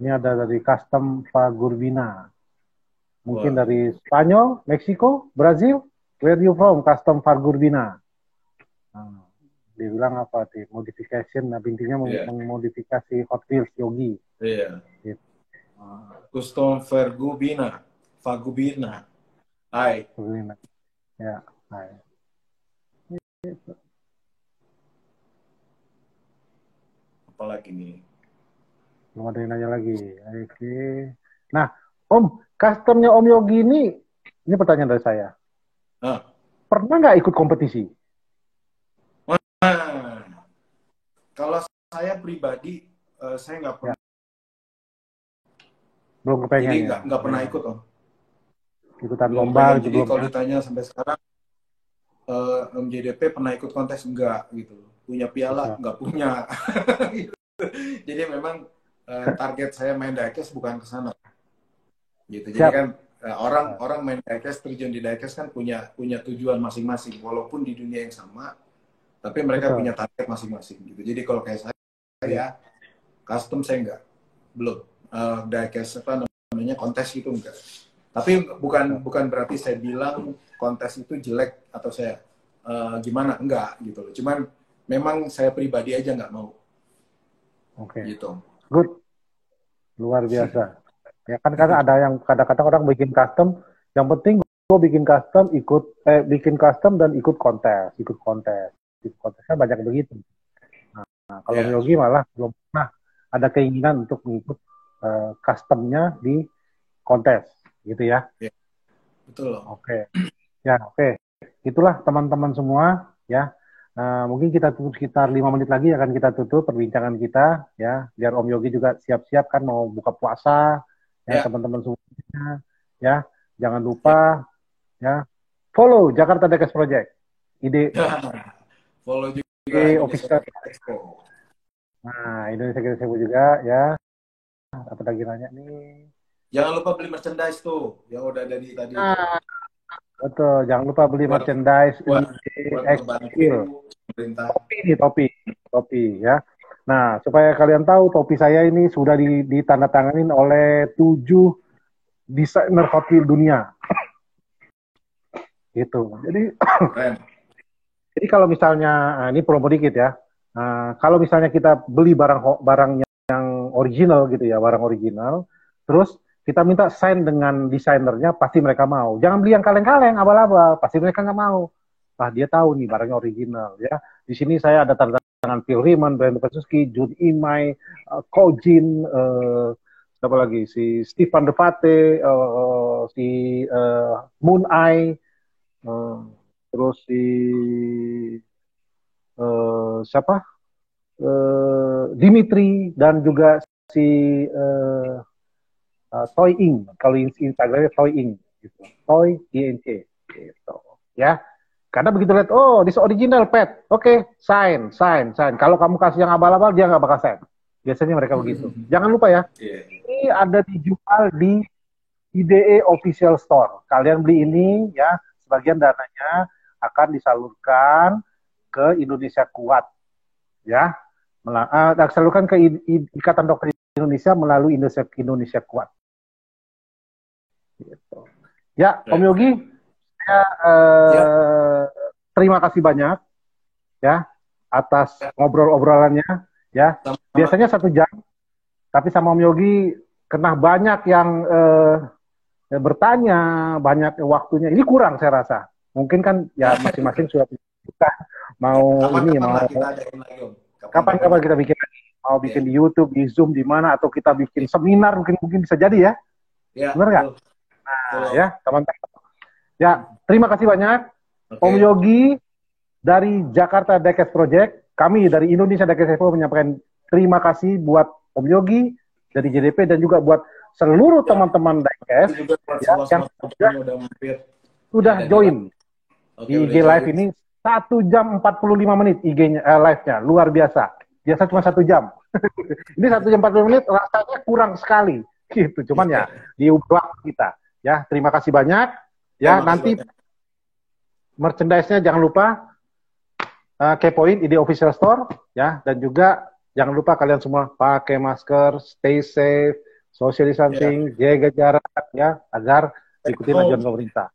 Speaker 3: Ini ada dari custom Fagurbina. Mungkin
Speaker 2: Wah.
Speaker 3: dari Spanyol, Meksiko, Brazil. Where you from? Custom Fagurbina. Nah, dia bilang apa sih? Modification. Nah, intinya
Speaker 2: Iya.
Speaker 3: memodifikasi Hot Wheels Yogi.
Speaker 2: Iya.
Speaker 3: Gitu.
Speaker 2: Custom Fagubina. Hai.
Speaker 3: Fagurbina. Ya. Nah,
Speaker 2: Apalagi nih?
Speaker 3: belum ada yang nanya lagi. Oke. Nah, Om, customnya Om Yogi ini pertanyaan dari saya.
Speaker 2: Ah.
Speaker 3: Pernah nggak ikut kompetisi?
Speaker 2: Nah, kalau saya pribadi, saya nggak pernah.
Speaker 3: Belum kepengen
Speaker 2: Jadi
Speaker 3: ya?
Speaker 2: nggak pernah ikut, Om.
Speaker 3: Ikutan
Speaker 2: Belum
Speaker 3: lomba
Speaker 2: pengen.
Speaker 3: gitu
Speaker 2: Jadi
Speaker 3: belum
Speaker 2: kalau
Speaker 3: ya?
Speaker 2: ditanya sampai sekarang, MJDP pernah ikut kontes enggak gitu. Punya piala
Speaker 3: Bisa.
Speaker 2: nggak punya. Jadi memang target saya main diecast bukan ke sana. Gitu. Jadi
Speaker 3: Siap.
Speaker 2: kan orang main diecast, terjun di diecast kan punya tujuan masing-masing walaupun di dunia yang sama, tapi mereka
Speaker 3: Betul.
Speaker 2: punya target masing-masing gitu. Jadi kalau kayak saya custom saya enggak. Belum. Diecast apa namanya kontes itu enggak. Tapi bukan berarti saya bilang kontes itu jelek atau saya gimana, enggak gitu loh. Cuman memang saya pribadi aja nggak mau.
Speaker 3: Oke.
Speaker 2: Gitu.
Speaker 3: Good. Luar biasa. Ya kan karena ada yang kadang-kadang orang bikin custom, yang penting gue bikin custom dan ikut kontes kan banyak begitu. Nah, kalau
Speaker 2: Yeah.
Speaker 3: Yogi malah belum pernah ada keinginan untuk mengikut customnya di kontes, gitu ya.
Speaker 2: Yeah. Betul loh.
Speaker 3: Oke. Ya, oke. Itulah teman-teman semua, ya. Mungkin kita tutup sekitar 5 menit lagi akan kita tutup perbincangan kita, ya. Biar Om Yogi juga siap-siap kan mau buka puasa, ya
Speaker 2: Ya.
Speaker 3: teman-teman semuanya, ya. Jangan lupa, ya, follow Jakarta Diecast Project. Ide
Speaker 2: Follow juga
Speaker 3: official.
Speaker 2: Indonesia Expo.
Speaker 3: Nah, Indonesia kita sebut juga, ya. Apa lagi nanya nih?
Speaker 2: Jangan lupa beli merchandise tuh yang udah ada di tadi.
Speaker 3: Betul, jangan lupa beli merchandise
Speaker 2: buat
Speaker 3: X-Skill.
Speaker 2: pemerintah.
Speaker 3: Topi ya. Nah, supaya kalian tahu topi saya ini sudah ditandatanganin oleh 7 desainer Hot Wheels dunia. Gitu.
Speaker 2: Keren.
Speaker 3: Jadi kalau misalnya ini promo dikit ya. Kalau misalnya kita beli barang yang original gitu ya, barang original, terus kita minta sign dengan desainernya, pasti mereka mau. Jangan beli yang kaleng-kaleng, abal-abal, pasti mereka nggak mau. Dia tahu nih barangnya original ya. Di sini saya ada tanda tangan Phil Riemann, Brandon Pesuski, Jun Imai, Kojin, siapa lagi, si Stefan Devate, si Moon Eye, terus si siapa, Dimitri, dan juga si Toy Ing, kalau Instagramnya Toy Ing, gitu. Toy INC, gitu. Ya, karena begitu lihat, oh, this original pet, oke, sign. Kalau kamu kasih yang abal-abal, dia nggak bakal sign. Biasanya mereka begitu. Jangan lupa ya, ini ada dijual di IDE Official Store. Kalian beli ini, ya, sebagian dananya akan disalurkan ke Indonesia Kuat, ya, disalurkan ke Ikatan Dokter Indonesia melalui Indonesia Kuat. Gitu. Ya, Om Yogi, saya terima kasih banyak ya atas ngobrol-obrolannya ya. Biasanya 1 jam, tapi sama Om Yogi kena banyak yang bertanya, banyak waktunya. Ini kurang saya rasa. Mungkin kan ya masing-masing sudah mau ini mau kapan-kapan kita bikin lagi. Mau bikin di YouTube, di Zoom, di mana, atau kita bikin seminar mungkin bisa jadi ya. Benar nggak? Nah, ya teman-teman. Ya, terima kasih banyak. Om Yogi dari Jakarta Diecast Project. Kami dari Indonesia Diecast Expo menyampaikan terima kasih buat Om Yogi dari JDP dan juga buat seluruh teman-teman Diecast yang sudah join di IG Live ini 1 jam 45 menit IG-nya live-nya, luar biasa. Biasa cuma 1 jam. Ini 1 jam 40 menit rasanya kurang sekali. gitu. Cuman ya diubah kita. Ya, terima kasih banyak. Ya, nanti merchandise-nya jangan lupa kepoin ID Official Store ya, dan juga jangan lupa kalian semua pakai masker, stay safe, social distancing, jaga jarak ya, agar ikutin anjuran pemerintah.